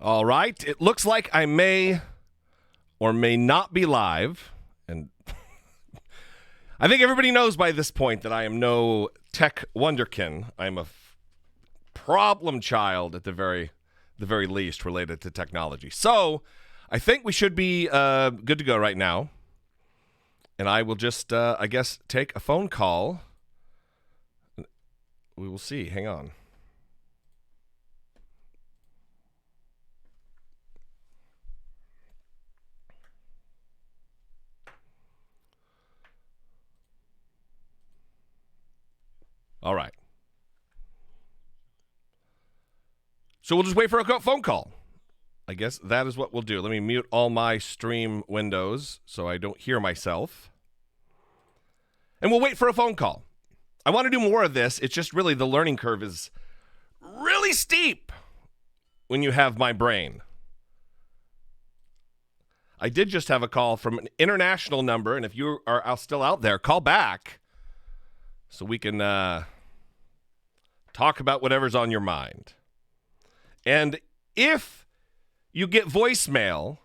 All right. It looks like I may or may not be live. And I think everybody knows by this point that I am no tech wonderkin. I'm a problem child at the very least related to technology. So I think we should be good to go right now. And I will just, I guess, take a phone call. We will see. Hang on. All right. So we'll just wait for a phone call. I guess that is what we'll do. Let me mute all my stream windows so I don't hear myself. And we'll wait for a phone call. I want to do more of this. It's just really the learning curve is really steep when you have my brain. I did just have a call from an international number, and if you are still out there, call back so we can talk about whatever's on your mind. And if you get voicemail,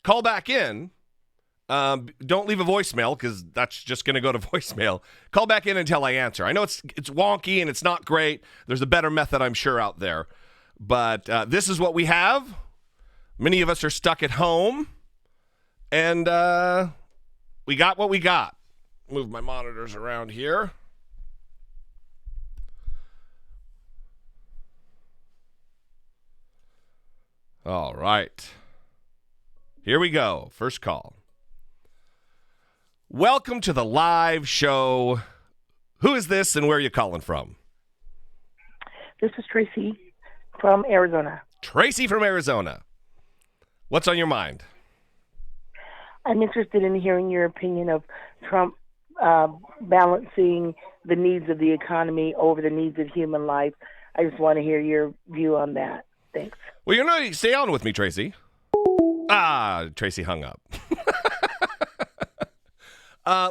call back in. Don't leave a voicemail because that's just going to go to voicemail. Call back in until I answer. I know it's wonky and it's not great. There's a better method, I'm sure, out there. But this is what we have. Many of us are stuck at home. And we got what we got. Move my monitors around here. All right. Here we go. First call. Welcome to the live show. Who is this and where are you calling from? This is Tracy from Arizona. Tracy from Arizona. What's on your mind? I'm interested in hearing your opinion of Trump balancing the needs of the economy over the needs of human life. I just want to hear your view on that. Thanks. Well, you're not stay on with me, Tracy. Tracy hung up.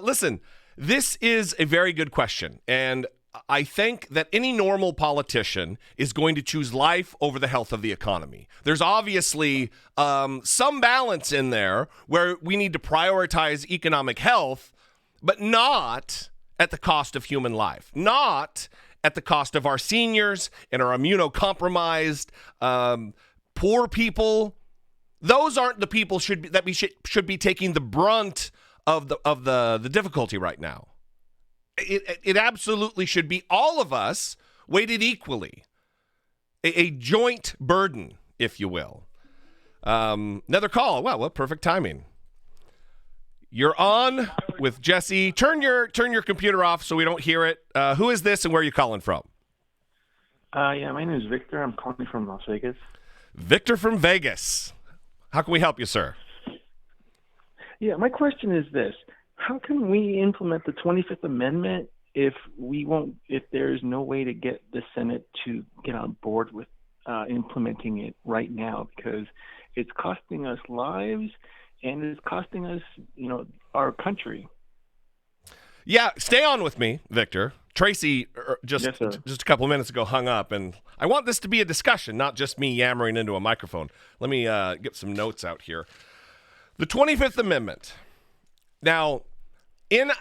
Listen, this is a very good question, and I think that any normal politician is going to choose life over the health of the economy. There's obviously some balance in there where we need to prioritize economic health, but not at the cost of human life, not at the cost of our seniors and our immunocompromised, poor people. Those aren't the people that we should be taking the brunt of the difficulty right now. It absolutely should be all of us weighted equally, a joint burden, if you will. Another call. Wow, what perfect timing. You're on with Jesse. Turn your computer off so we don't hear it. Who is this and where are you calling from? Yeah, my name is Victor. I'm calling from Las Vegas. Victor from Vegas. How can we help you, sir? Yeah, my question is this. How can we implement the 25th Amendment if there's no way to get the Senate to get on board with implementing it right now? Because it's costing us lives and it's costing us, our country. Yeah, stay on with me, Victor. Tracy just a couple of minutes ago hung up, and I want this to be a discussion, not just me yammering into a microphone. Let me get some notes out here. The 25th Amendment. Now, in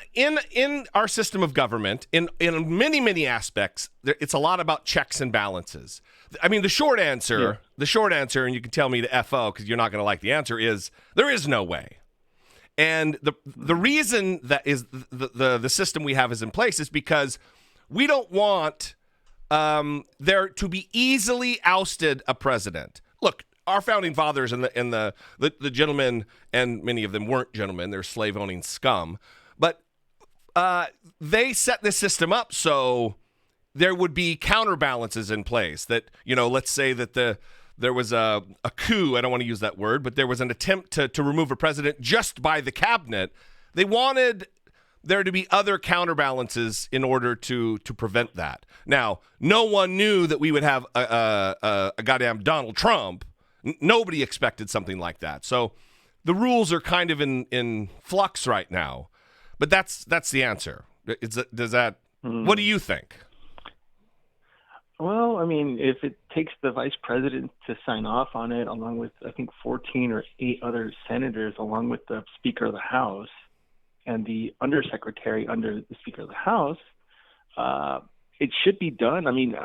our system of government, in many aspects, it's a lot about checks and balances. I mean, the short answer, and you can tell me to FO because you're not going to like the answer, is there is no way. And the reason that is the system we have is in place is because we don't want there to be easily ousted a president. Look, our founding fathers and the gentlemen, and many of them weren't gentlemen, they're slave-owning scum, but they set this system up so there would be counterbalances in place that, let's say that there was a coup, I don't want to use that word, but there was an attempt to remove a president just by the cabinet. They wanted there to be other counterbalances in order to prevent that. Now, no one knew that we would have a goddamn Donald Trump. Nobody expected something like that. So the rules are kind of in flux right now. But that's the answer. What do you think? Well, I mean, if it takes the vice president to sign off on it, along with, I think, 14 or 8 other senators, along with the Speaker of the House and the undersecretary under the Speaker of the House, it should be done. I mean,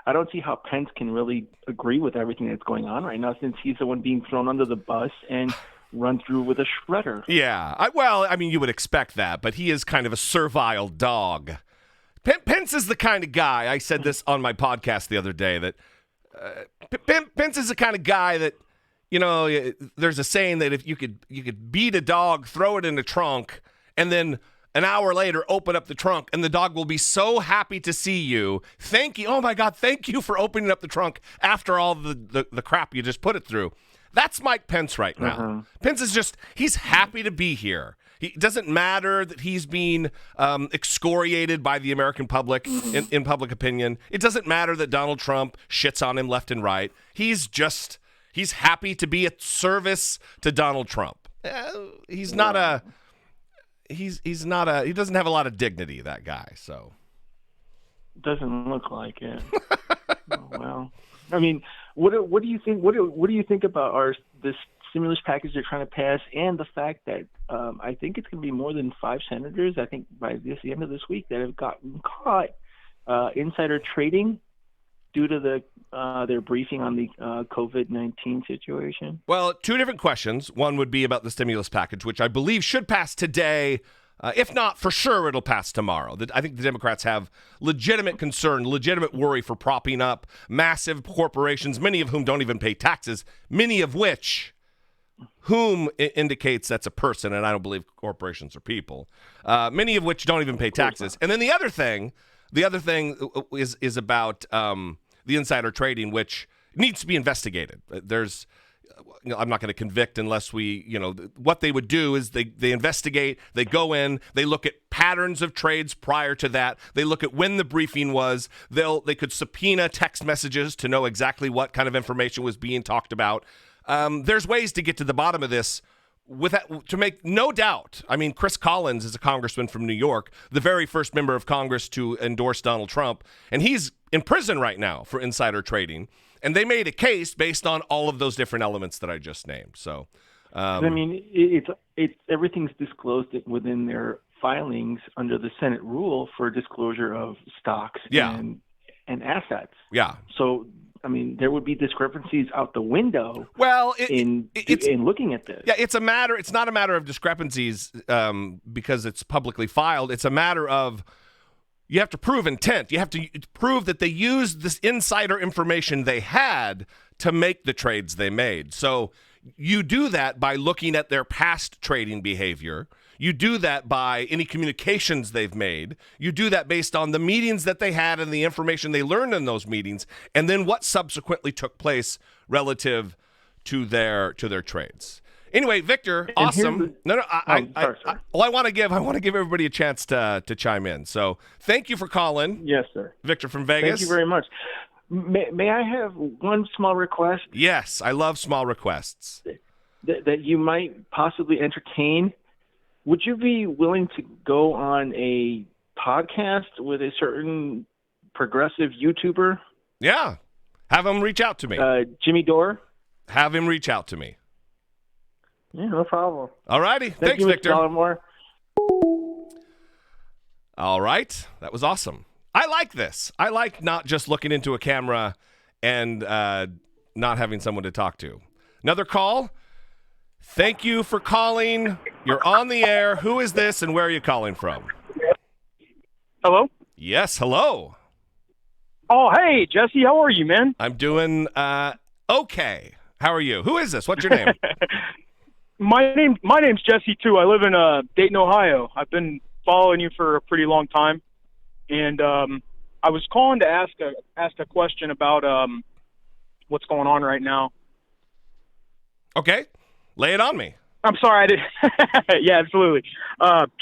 I don't see how Pence can really agree with everything that's going on right now, since he's the one being thrown under the bus and run through with a shredder. Yeah. I mean, you would expect that, but he is kind of a servile dog. Pence is the kind of guy, I said this on my podcast the other day, that Pence is the kind of guy that, you know, there's a saying that if you could beat a dog, throw it in the trunk, and then an hour later open up the trunk, and the dog will be so happy to see you. Thank you. Oh, my God, thank you for opening up the trunk after all the crap you just put it through. That's Mike Pence right now. Uh-huh. Pence is he's happy to be here. It doesn't matter that he's being excoriated by the American public in public opinion. It doesn't matter that Donald Trump shits on him left and right. He's happy to be at service to Donald Trump. He doesn't have a lot of dignity, that guy. So doesn't look like it. Oh, well, I mean, what do you think? What do you think about this stimulus package they're trying to pass, and the fact that I think it's going to be more than 5 senators, I think by the end of this week, that have gotten caught insider trading due to their briefing on the COVID-19 situation? Well, 2 different questions. One would be about the stimulus package, which I believe should pass today. If not, for sure it'll pass tomorrow. I think the Democrats have legitimate concern, legitimate worry for propping up massive corporations, many of whom don't even pay taxes, many of which indicates that's a person, and I don't believe corporations are people. Many of which don't even pay taxes. And then the other thing is about the insider trading, which needs to be investigated. I'm not going to convict unless what they would do is they investigate, they go in, they look at patterns of trades prior to that, they look at when the briefing was, they could subpoena text messages to know exactly what kind of information was being talked about. There's ways to get to the bottom of this to make no doubt. I mean, Chris Collins is a congressman from New York, the very first member of Congress to endorse Donald Trump, and he's in prison right now for insider trading. And they made a case based on all of those different elements that I just named. So, I mean, it's everything's disclosed within their filings under the Senate rule for disclosure of stocks and assets. Yeah. So, I mean, there would be discrepancies out the window. Well, in looking at this. Yeah, it's not a matter of discrepancies because it's publicly filed. It's a matter of you have to prove intent. You have to prove that they used this insider information they had to make the trades they made. So you do that by looking at their past trading behavior. You do that by any communications they've made. You do that based on the meetings that they had and the information they learned in those meetings, and then what subsequently took place to their trades. Anyway, Victor, awesome. I want to give everybody a chance to chime in. So thank you for calling. Yes, sir. Victor from Vegas. Thank you very much. May I have one small request? Yes, I love small requests. That you might possibly entertain. Would you be willing to go on a podcast with a certain progressive YouTuber? Yeah. Have him reach out to me. Jimmy Dore? Have him reach out to me. Yeah, no problem. All righty. Thanks, you, Victor. Dollemore. All right. That was awesome. I like this. I like not just looking into a camera and not having someone to talk to. Another call. Thank you for calling. You're on the air. Who is this and where are you calling from? Hello? Yes, hello. Oh, hey, Jesse. How are you, man? I'm doing okay. How are you? Who is this? What's your name? My name's Jesse, too. I live in Dayton, Ohio. I've been following you for a pretty long time. And I was calling to ask a question about what's going on right now. Okay. Lay it on me. I'm sorry, I didn't. Yeah, absolutely.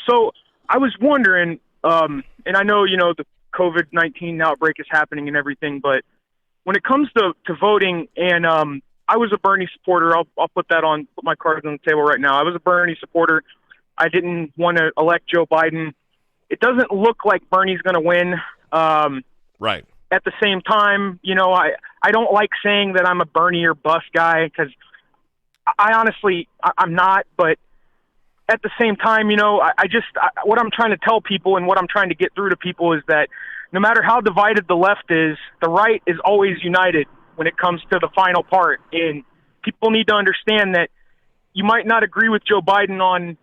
So I was wondering, and I know, the COVID-19 outbreak is happening and everything, but when it comes to voting, and I was a Bernie supporter. I'll put my cards on the table right now. I was a Bernie supporter. I didn't want to elect Joe Biden. It doesn't look like Bernie's going to win. Right. at the same time, I don't like saying that I'm a Bernie or bust guy, because I honestly, I'm not. But at the same time, what I'm trying to tell people and what I'm trying to get through to people is that no matter how divided the left is, the right is always united when it comes to the final part. And people need to understand that you might not agree with Joe Biden on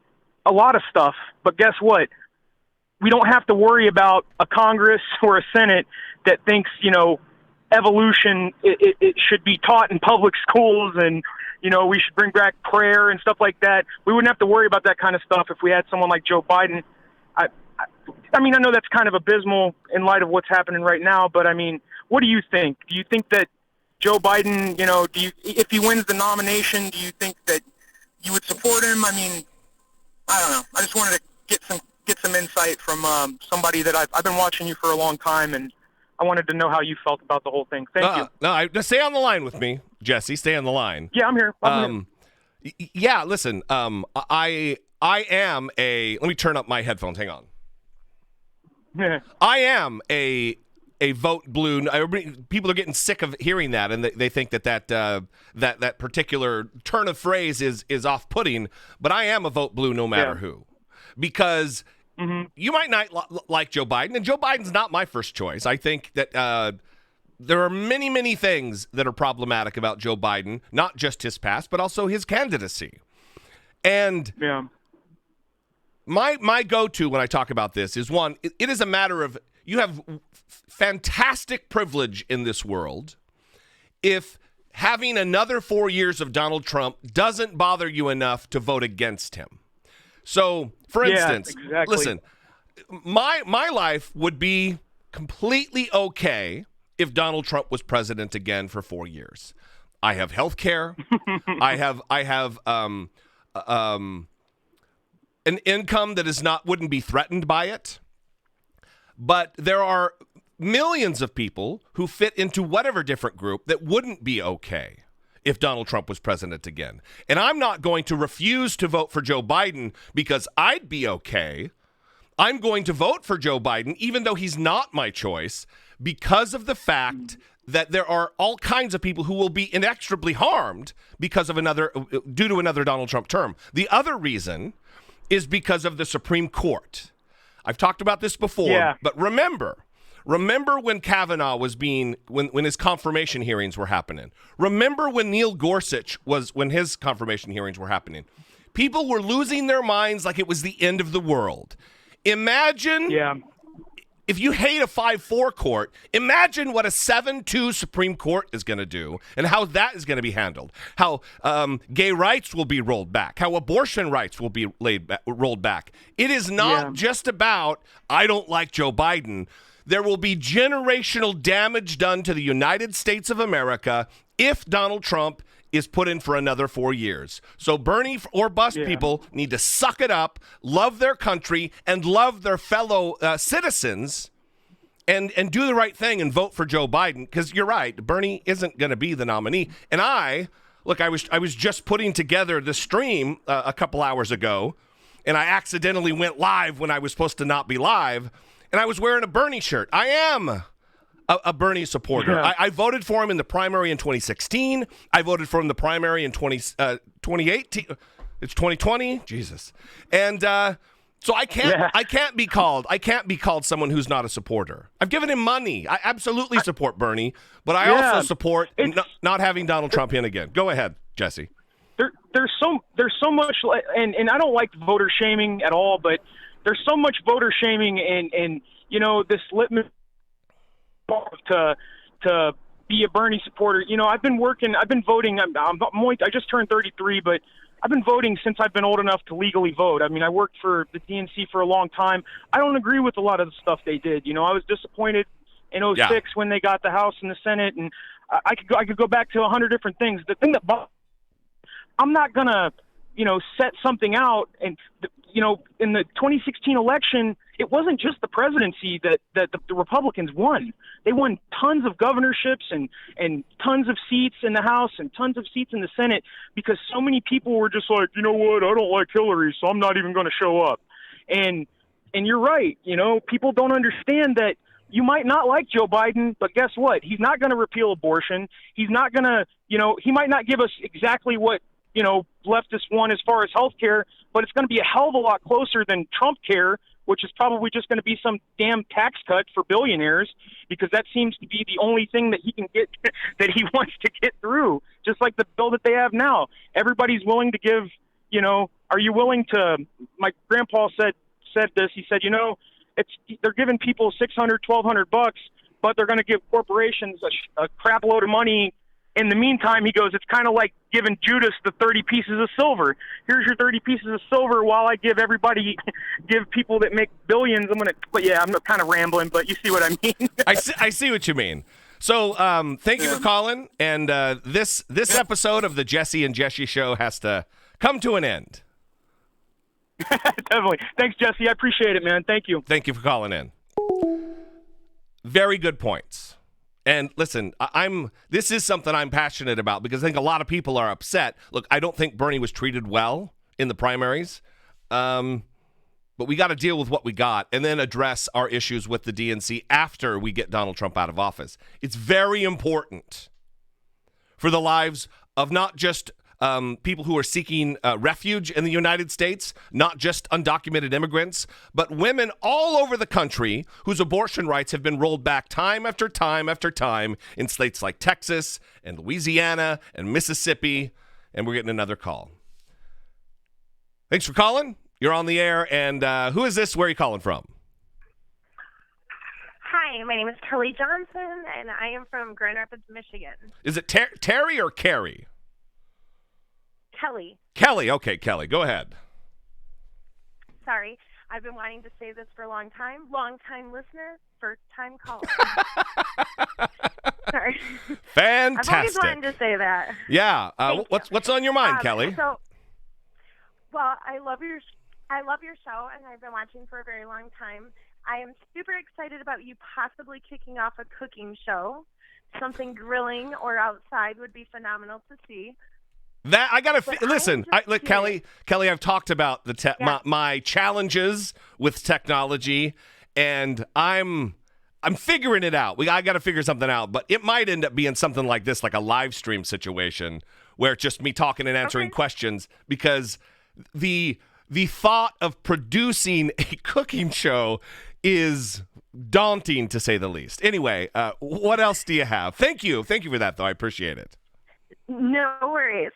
a lot of stuff, but guess what? We don't have to worry about a Congress or a Senate that thinks, evolution, it should be taught in public schools, and, we should bring back prayer and stuff like that. We wouldn't have to worry about that kind of stuff if we had someone like Joe Biden. I mean, I know that's kind of abysmal in light of what's happening right now, but I mean, what do you think? Do you think that Joe Biden, if he wins the nomination, do you think that you would support him? I mean, I don't know. I just wanted to get some insight from somebody that I've been watching you for a long time, and I wanted to know how you felt about the whole thing. Thank you. No, just stay on the line with me, Jesse. Stay on the line. Yeah, I'm here. Yeah, listen. I am a. Let me turn up my headphones. Hang on. I am a vote blue. People are getting sick of hearing that, and they think that particular turn of phrase is off-putting. But I am a vote blue no matter who, because you might not like Joe Biden, and Joe Biden's not my first choice. I think that there are many, many things that are problematic about Joe Biden, not just his past, but also his candidacy. And my go-to when I talk about this is, one, it is a matter of, you have fantastic privilege in this world if having another 4 years of Donald Trump doesn't bother you enough to vote against him. So, for instance, exactly. Listen, my life would be completely okay if Donald Trump was president again for 4 years. I have health care. I have an income that wouldn't be threatened by it. But there are millions of people who fit into whatever different group that wouldn't be okay if Donald Trump was president again. And I'm not going to refuse to vote for Joe Biden because I'd be okay. I'm going to vote for Joe Biden, even though he's not my choice, because of the fact that there are all kinds of people who will be inexorably harmed due to another Donald Trump term. The other reason is because of the Supreme Court. I've talked about this before, but remember when Kavanaugh was when his confirmation hearings were happening. Remember when Neil Gorsuch when his confirmation hearings were happening. People were losing their minds like it was the end of the world. Imagine if you hate a 5-4 court, imagine what a 7-2 Supreme Court is going to do and how that is going to be handled. How gay rights will be rolled back. How abortion rights will be rolled back. It is not just about, I don't like Joe Biden. There will be generational damage done to the United States of America if Donald Trump is put in for another 4 years. So Bernie or bust people need to suck it up, love their country, and love their fellow citizens, and do the right thing and vote for Joe Biden. Because you're right, Bernie isn't going to be the nominee. And I was just putting together the stream a couple hours ago, and I accidentally went live when I was supposed to not be live, and I was wearing a Bernie shirt. I am a Bernie supporter. Yeah. I voted for him in the primary in 2016. I voted for him in the primary in 2018. It's 2020. Jesus. And so I can't be called someone who's not a supporter. I've given him money. I absolutely support Bernie, but I also support not having Donald Trump in again. Go ahead, Jesse. There's so much, and I don't like voter shaming at all, but there's so much voter shaming and this litmus to be a Bernie supporter. I've been voting. I just turned 33, but I've been voting since I've been old enough to legally vote. I mean, I worked for the DNC for a long time. I don't agree with a lot of the stuff they did. I was disappointed in 2006 when they got the House and the Senate, and I could go back to 100 different things. The thing that I'm not gonna, set something out, and in the 2016 election, it wasn't just the presidency that the Republicans won. They won tons of governorships and tons of seats in the House and tons of seats in the Senate because so many people were just like, you know what, I don't like Hillary, so I'm not even going to show up. And you're right, people don't understand that you might not like Joe Biden, but guess what? He's not going to repeal abortion. He's not going to, he might not give us exactly what, leftists want as far as health care, but it's going to be a hell of a lot closer than Trump care, which is probably just going to be some damn tax cut for billionaires, because that seems to be the only thing that he can get, that he wants to get through, just like the bill that they have now. Everybody's willing to give, are you willing to, my grandpa said this, he said, they're giving people $600, $1,200, but they're going to give corporations a crap load of money. In the meantime, he goes, it's kind of like giving Judas the 30 pieces of silver. Here's your 30 pieces of silver while I give people that make billions. But yeah, I'm kind of rambling, but you see what I mean. I see what you mean. So thank you for calling. And this episode of the Jesse and Jesse Show has to come to an end. Definitely. Thanks, Jesse. I appreciate it, man. Thank you. Thank you for calling in. Very good points. And listen, this is something I'm passionate about, because I think a lot of people are upset. Look, I don't think Bernie was treated well in the primaries, but we got to deal with what we got and then address our issues with the DNC after we get Donald Trump out of office. It's very important for the lives of not just people who are seeking refuge in the United States, not just undocumented immigrants, but women all over the country whose abortion rights have been rolled back time after time after time in states like Texas and Louisiana and Mississippi. And we're getting another call. Thanks for calling. You're on the air. And who is this? Where are you calling from? Hi, my name is Kelly Johnson, and I am from Grand Rapids, Michigan. Is it Terry or Carrie? Kelly. Kelly. Okay, Kelly. Go ahead. Sorry. I've been wanting to say this for a long time. Long-time listener, first-time caller. Sorry. Fantastic. I've always wanted to say that. Yeah. What's on your mind, Kelly? Well, I love your show, and I've been watching for a very long time. I am super excited about you possibly kicking off a cooking show. Something grilling or outside would be phenomenal to see. That I gotta listen. Kelly. I've talked about my challenges with technology, and I'm figuring it out. I got to figure something out, but it might end up being something like this, like a live stream situation where it's just me talking and answering questions, because the thought of producing a cooking show is daunting, to say the least. Anyway, what else do you have? Thank you for that, though. I appreciate it. No worries.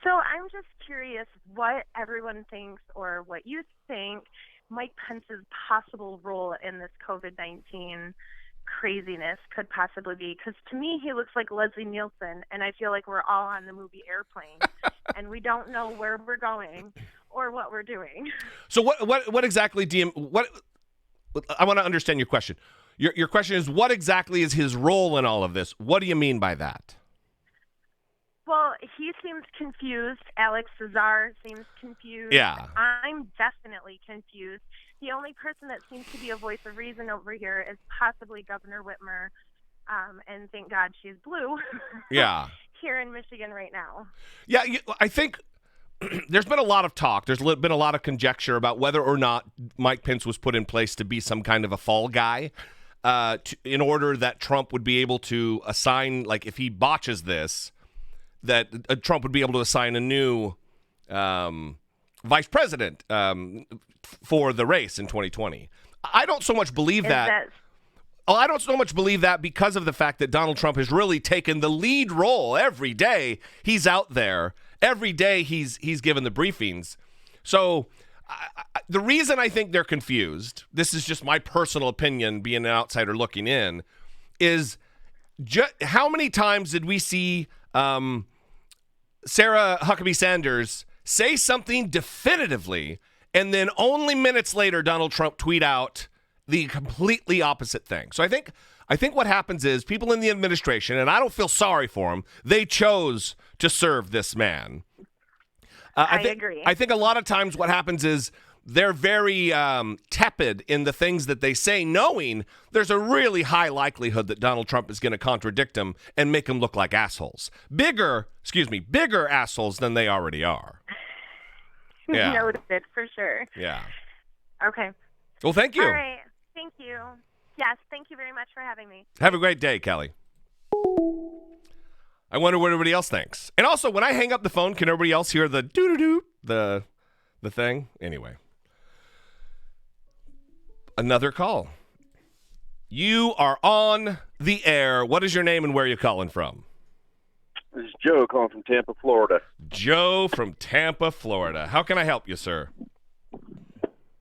So I'm just curious what everyone thinks, or what you think Mike Pence's possible role in this COVID-19 craziness could possibly be. Because to me, he looks like Leslie Nielsen, and I feel like we're all on the movie Airplane, and we don't know where we're going or what we're doing. So what exactly do you I want to understand your question. Your question is, what exactly is his role in all of this? What do you mean by that? Well, he seems confused. Alex Azar seems confused. Yeah. I'm definitely confused. The only person that seems to be a voice of reason over here is possibly Governor Whitmer, and thank God she's blue. Yeah. Here in Michigan right now. Yeah, I think there's been a lot of talk. There's been a lot of conjecture about whether or not Mike Pence was put in place to be some kind of a fall guy, in order that Trump would be able to assign, like if he botches this, that Trump would be able to assign a new vice president for the race in 2020. I don't so much believe that. I don't so much believe that because of the fact that Donald Trump has really taken the lead role every day. He's out there. Every day he's given the briefings. So the reason I think they're confused, this is just my personal opinion being an outsider looking in, is how many times did we see Sarah Huckabee Sanders say something definitively, and then only minutes later Donald Trump tweet out the completely opposite thing? So I think what happens is people in the administration, and I don't feel sorry for them, they chose to serve this man. I agree. I think a lot of times what happens is they're very tepid in the things that they say, knowing there's a really high likelihood that Donald Trump is going to contradict them and make them look like assholes. Bigger assholes than they already are. Yeah. Noted, for sure. Yeah. Okay. Well, thank you. All right. Thank you. Yes, thank you very much for having me. Have a great day, Kelly. I wonder what everybody else thinks. And also, when I hang up the phone, can everybody else hear the doo-doo-doo, the thing? Anyway. Another call. You are on the air. What is your name and where are you calling from? This is Joe calling from Tampa, Florida. Joe from Tampa, Florida. How can I help you, sir?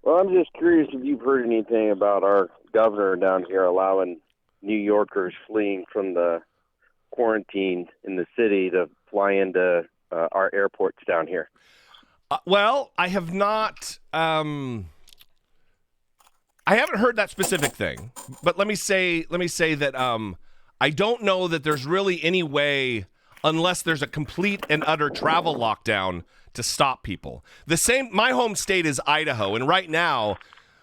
Well, I'm just curious if you've heard anything about our governor down here allowing New Yorkers fleeing from the quarantine in the city to fly into our airports down here. Well, I have not. I haven't heard that specific thing, but let me say that I don't know that there's really any way, unless there's a complete and utter travel lockdown, to stop people. My home state is Idaho, and right now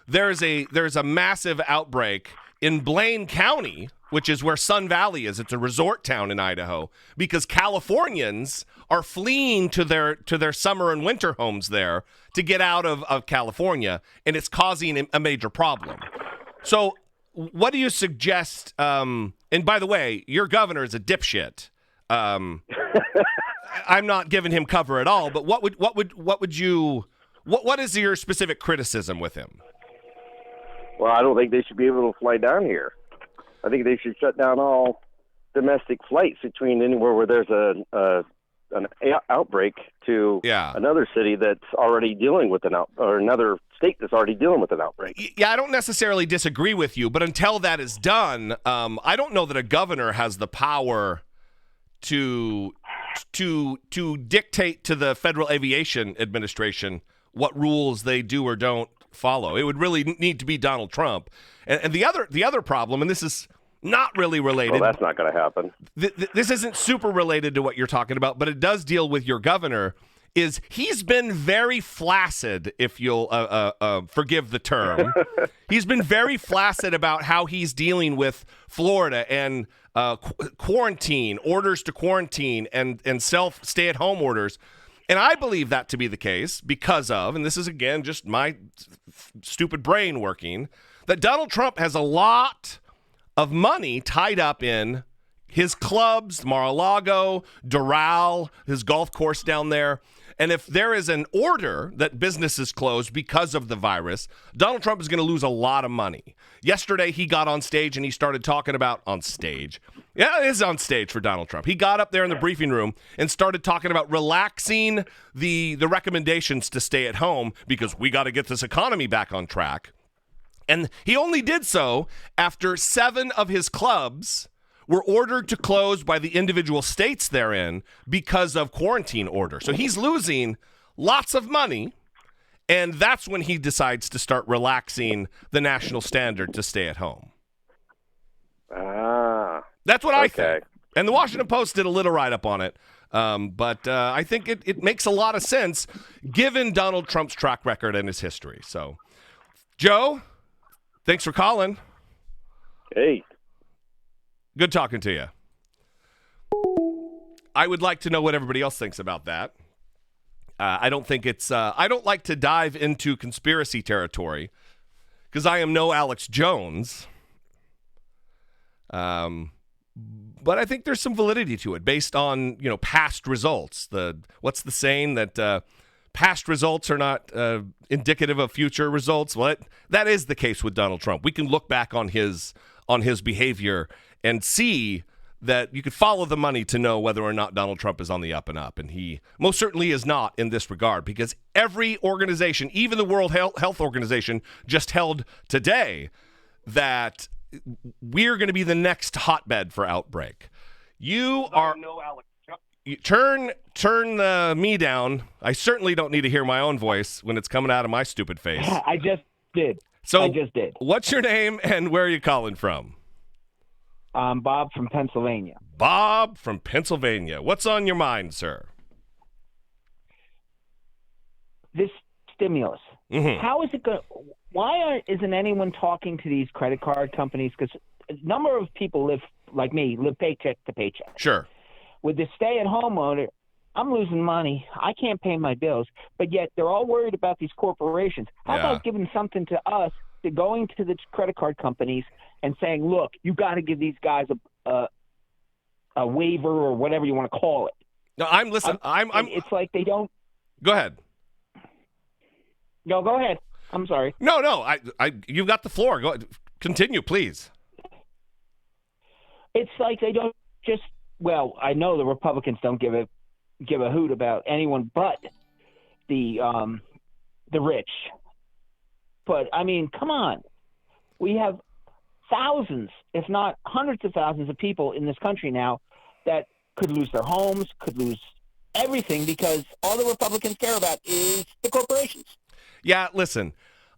there's a massive outbreak in Blaine County, which is where Sun Valley is. It's a resort town in Idaho, because Californians are fleeing to their summer and winter homes there to get out of California, and it's causing a major problem. So what do you suggest? And by the way, your governor is a dipshit. I'm not giving him cover at all, but what is your specific criticism with him? Well, I don't think they should be able to fly down here. I think they should shut down all domestic flights between anywhere where there's an outbreak to another city that's already dealing with or another state that's already dealing with an outbreak. Yeah, I don't necessarily disagree with you, but until that is done, I don't know that a governor has the power to dictate to the Federal Aviation Administration what rules they do or don't follow. It would really need to be Donald Trump. And the other problem, and this is not really related. Well, that's not going to happen. This isn't super related to what you're talking about, but it does deal with your governor. Is he's been very flaccid, if you'll forgive the term. He's been very flaccid about how he's dealing with Florida and quarantine, orders to quarantine, and stay-at-home orders. And I believe that to be the case because of, and this is, again, just my stupid brain working, that Donald Trump has a lot of money tied up in his clubs, Mar-a-Lago, Doral, his golf course down there. And if there is an order that businesses close because of the virus, Donald Trump is going to lose a lot of money. Yesterday, he got on stage and he started talking about on stage. Yeah, it is on stage for Donald Trump. He got up there in the briefing room and started talking about relaxing the recommendations to stay at home because we got to get this economy back on track. And he only did so after 7 of his clubs were ordered to close by the individual states they're in because of quarantine orders. So he's losing lots of money, and that's when he decides to start relaxing the national standard to stay at home. That's what I think. And the Washington Post did a little write-up on it, but I think it makes a lot of sense given Donald Trump's track record and his history. So, Joe, thanks for calling. Hey. Good talking to you. I would like to know what everybody else thinks about that. I don't think it's. I don't like to dive into conspiracy territory because I am no Alex Jones. But I think there's some validity to it based on past results. What's the saying that past results are not indicative of future results? Well, that is the case with Donald Trump. We can look back on his behavior and see that you could follow the money to know whether or not Donald Trump is on the up and up. And he most certainly is not in this regard, because every organization, even the World Health Organization, just held today that we're going to be the next hotbed for outbreak. You are turn me down. I certainly don't need to hear my own voice when it's coming out of my stupid face. I just did. What's your name and where are you calling from? Bob from Pennsylvania. Bob from Pennsylvania. What's on your mind, sir? This stimulus. Mm-hmm. How is it going? Why isn't anyone talking to these credit card companies? Because a number of people live paycheck to paycheck. Sure. With the stay-at-home order, I'm losing money. I can't pay my bills, but yet they're all worried about these corporations. How about giving something to us going to the credit card companies and saying, look, you got to give these guys a waiver or whatever you want to call it. No, It's like they don't. Go ahead. No, go ahead. I'm sorry. No. You've got the floor. Go ahead. Continue, please. It's like they don't just. Well, I know the Republicans don't give a hoot about anyone but the rich. But I mean, come on. We have thousands, if not hundreds of thousands of people in this country now that could lose their homes, could lose everything because all the Republicans care about is the corporations. Yeah, listen,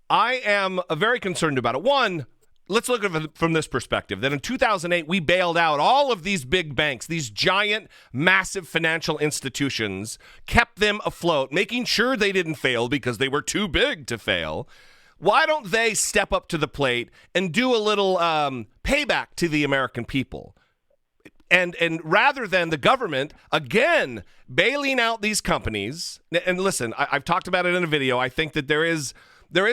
I am very concerned about it. One, let's look at it from this perspective, that in 2008, we bailed out all of these big banks, these giant, massive financial institutions, kept them afloat, making sure they didn't fail because they were too big to fail. Why don't they step up to the plate and do a little payback to the American people? And rather than the government, again, bailing out these companies, and listen, I've talked about it in a video, I think that there is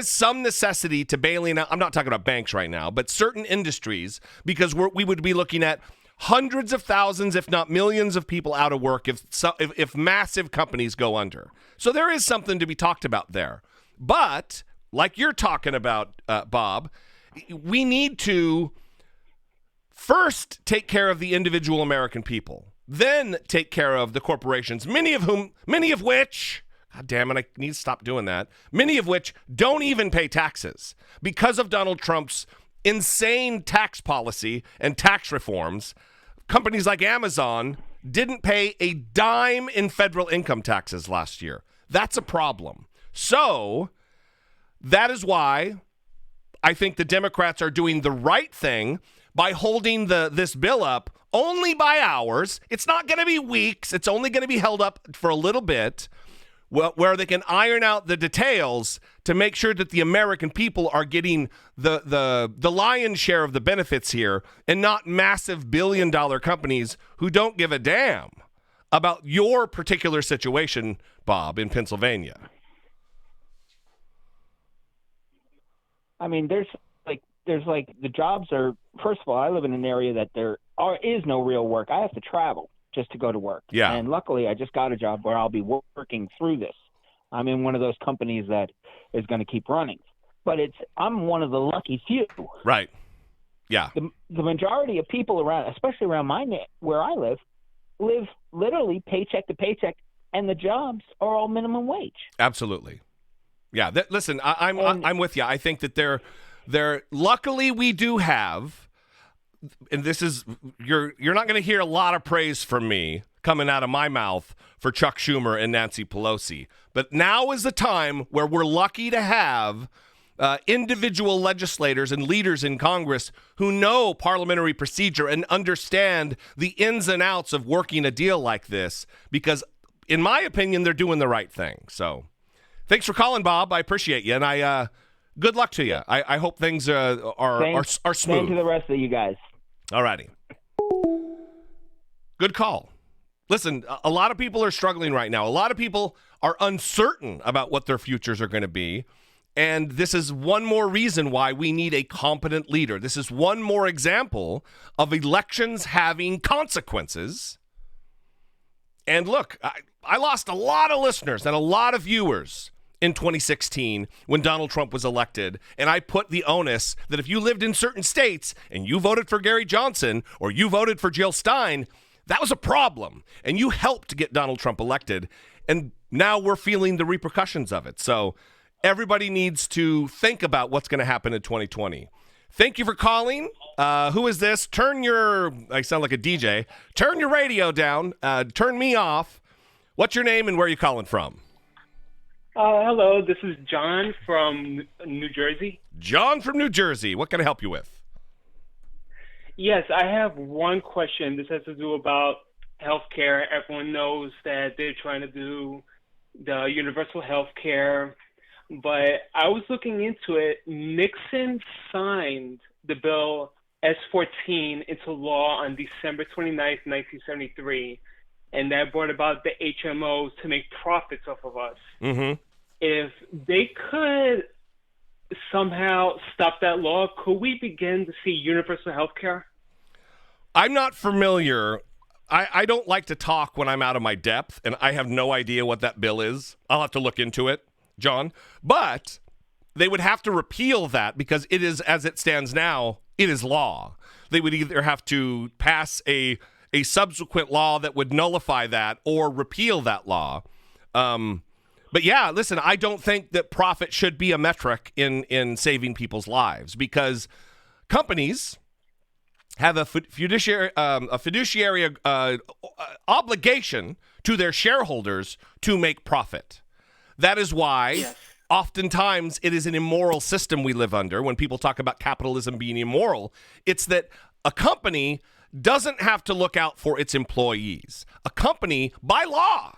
some necessity to bailing out, I'm not talking about banks right now, but certain industries, because we would be looking at hundreds of thousands, if not millions of people out of work if massive companies go under. So there is something to be talked about there. But like you're talking about, Bob, we need to first take care of the individual American people, then take care of the corporations, many of which, God damn it, I need to stop doing that, many of which don't even pay taxes because of Donald Trump's insane tax policy and tax reforms. Companies like Amazon didn't pay a dime in federal income taxes last year. That's a problem. So that is why I think the Democrats are doing the right thing by holding this bill up only by hours. It's not going to be weeks. It's only going to be held up for a little bit, where they can iron out the details to make sure that the American people are getting the lion's share of the benefits here, and not massive billion-dollar companies who don't give a damn about your particular situation, Bob, in Pennsylvania. I mean, there's like the jobs are, first of all, I live in an area that there is no real work. I have to travel just to go to work. Yeah. And luckily I just got a job where I'll be working through this. I'm in one of those companies that is going to keep running. But I'm one of the lucky few. Right. Yeah. The majority of people around, especially around where I live literally paycheck to paycheck, and the jobs are all minimum wage. Absolutely. Yeah. Listen, I'm with you. I think that they're luckily we do have, and this is, you're not going to hear a lot of praise from me coming out of my mouth for Chuck Schumer and Nancy Pelosi. But now is the time where we're lucky to have individual legislators and leaders in Congress who know parliamentary procedure and understand the ins and outs of working a deal like this, because in my opinion, they're doing the right thing. So thanks for calling, Bob. I appreciate you. And good luck to you. I hope things are smooth. Same to the rest of you guys. All righty. Good call. Listen, a lot of people are struggling right now. A lot of people are uncertain about what their futures are going to be. And this is one more reason why we need a competent leader. This is one more example of elections having consequences. And look, I lost a lot of listeners and a lot of viewers in 2016 when Donald Trump was elected, and I put the onus that if you lived in certain states and you voted for Gary Johnson or you voted for Jill Stein, that was a problem, and you helped get Donald Trump elected, and now we're feeling the repercussions of it. So everybody needs to think about what's going to happen in 2020. Thank you for calling. Who is this? I sound like a DJ. Turn your radio down. Turn me off. What's your name and where are you calling from? Hello, this is John from New Jersey. John from New Jersey. What can I help you with? Yes, I have one question. This has to do about healthcare. Everyone knows that they're trying to do the universal healthcare, but I was looking into it. Nixon signed the bill S-14 into law on December 29th, 1973. And that brought about the HMOs to make profits off of us. Mm-hmm. If they could somehow stop that law, could we begin to see universal health care? I'm not familiar. I don't like to talk when I'm out of my depth, and I have no idea what that bill is. I'll have to look into it, John. But they would have to repeal that because it is, as it stands now, it is law. They would either have to pass a subsequent law that would nullify that or repeal that law. But yeah, listen, I don't think that profit should be a metric in saving people's lives because companies have a fiduciary obligation to their shareholders to make profit. That is why oftentimes it is an immoral system we live under. When people talk about capitalism being immoral, it's that a company doesn't have to look out for its employees. A company, by law,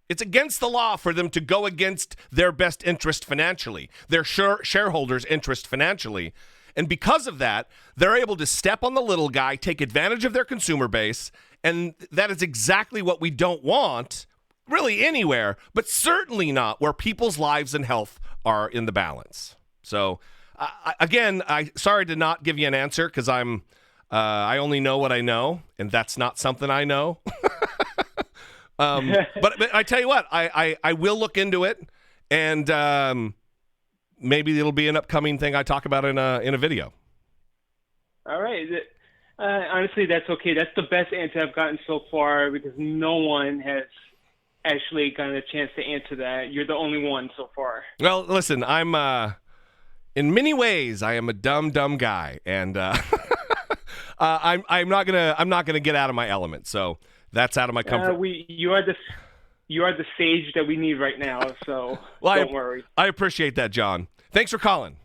it's against the law for them to go against their best interest financially, their shareholders' interest financially. And because of that, they're able to step on the little guy, take advantage of their consumer base, and that is exactly what we don't want, really anywhere, but certainly not where people's lives and health are in the balance. So, again, sorry to not give you an answer because I only know what I know, and that's not something I know. But I tell you what, I will look into it, and maybe it'll be an upcoming thing I talk about in a video. All right. Honestly, that's okay. That's the best answer I've gotten so far because no one has actually gotten a chance to answer that. You're the only one so far. Well, listen, I'm in many ways I am a dumb guy, and I'm not gonna get out of my element. So that's out of my comfort. You are the sage that we need right now. So don't worry. I appreciate that, John. Thanks for calling.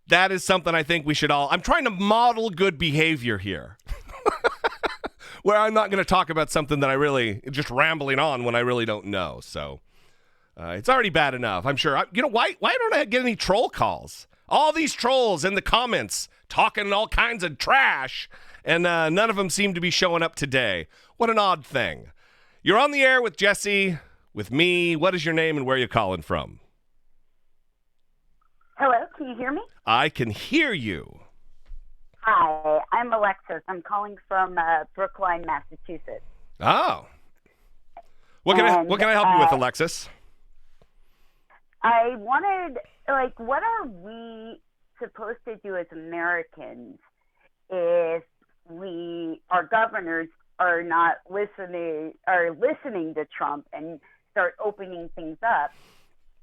That is something I think we should all. I'm trying to model good behavior here. Where I'm not going to talk about something that I really just rambling on when I really don't know. So it's already bad enough. I'm sure. Why don't I get any troll calls? All these trolls in the comments talking all kinds of trash, and none of them seem to be showing up today. What an odd thing. You're on the air with Jesse, with me. What is your name and where are you calling from? Hello, can you hear me? I can hear you. Hi, I'm Alexis. I'm calling from Brookline, Massachusetts. Oh. What can I help you with, Alexis? I wanted, what are we supposed to do as Americans if our governors are not listening to Trump and start opening things up,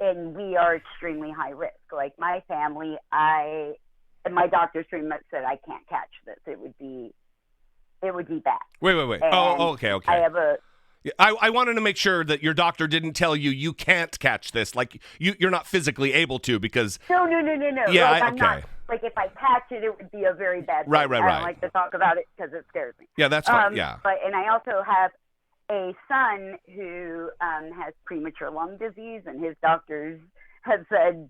and we are extremely high risk? Like my family, and my doctor's pretty much said I can't catch this. It would be bad. Wait. And Okay. I have a. I wanted to make sure that your doctor didn't tell you can't catch this. Like you're not physically able to because. No. Yeah. I'm not, if I catch it, it would be a very bad thing. Right. I don't like to talk about it because it scares me. Yeah, that's fine. Yeah. And I also have a son who has premature lung disease, and his doctors have said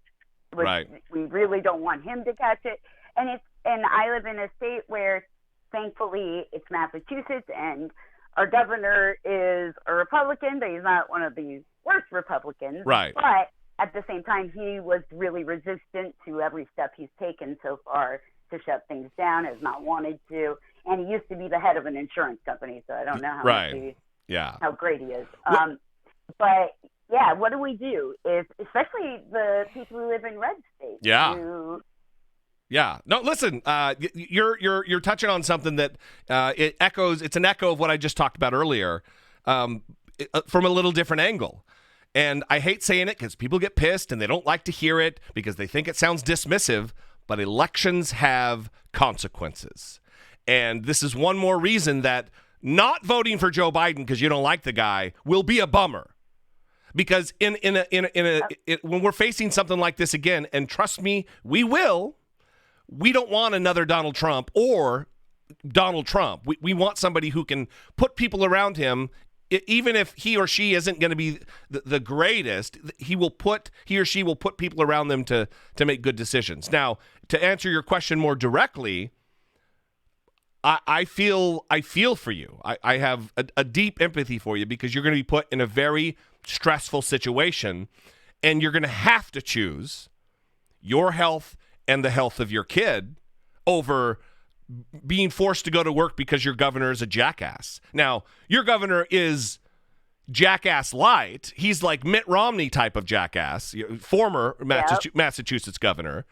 we really don't want him to catch it. And I live in a state where, thankfully, it's Massachusetts, and our governor is a Republican, but he's not one of the worst Republicans. Right. But at the same time, he was really resistant to every step he's taken so far to shut things down, has not wanted to. And he used to be the head of an insurance company, so I don't know how great he is. But yeah, what do we do if, especially the people who live in red states? Yeah. Yeah. No, listen, you're touching on something that it echoes. It's an echo of what I just talked about earlier, from a little different angle. And I hate saying it because people get pissed and they don't like to hear it because they think it sounds dismissive. But elections have consequences, and this is one more reason that not voting for Joe Biden because you don't like the guy will be a bummer. Because when we're facing something like this again, and trust me, we will. We don't want another Donald Trump or Donald Trump. We want somebody who can put people around him, even if he or she isn't going to be the greatest. He or she will put people around them to make good decisions. Now, to answer your question more directly, I feel for you. I have a deep empathy for you because you're going to be put in a very stressful situation. and you're going to have to choose your health and the health of your kid over being forced to go to work because your governor is a jackass. Now, your governor is jackass light. He's like Mitt Romney type of jackass, former Massachusetts governor.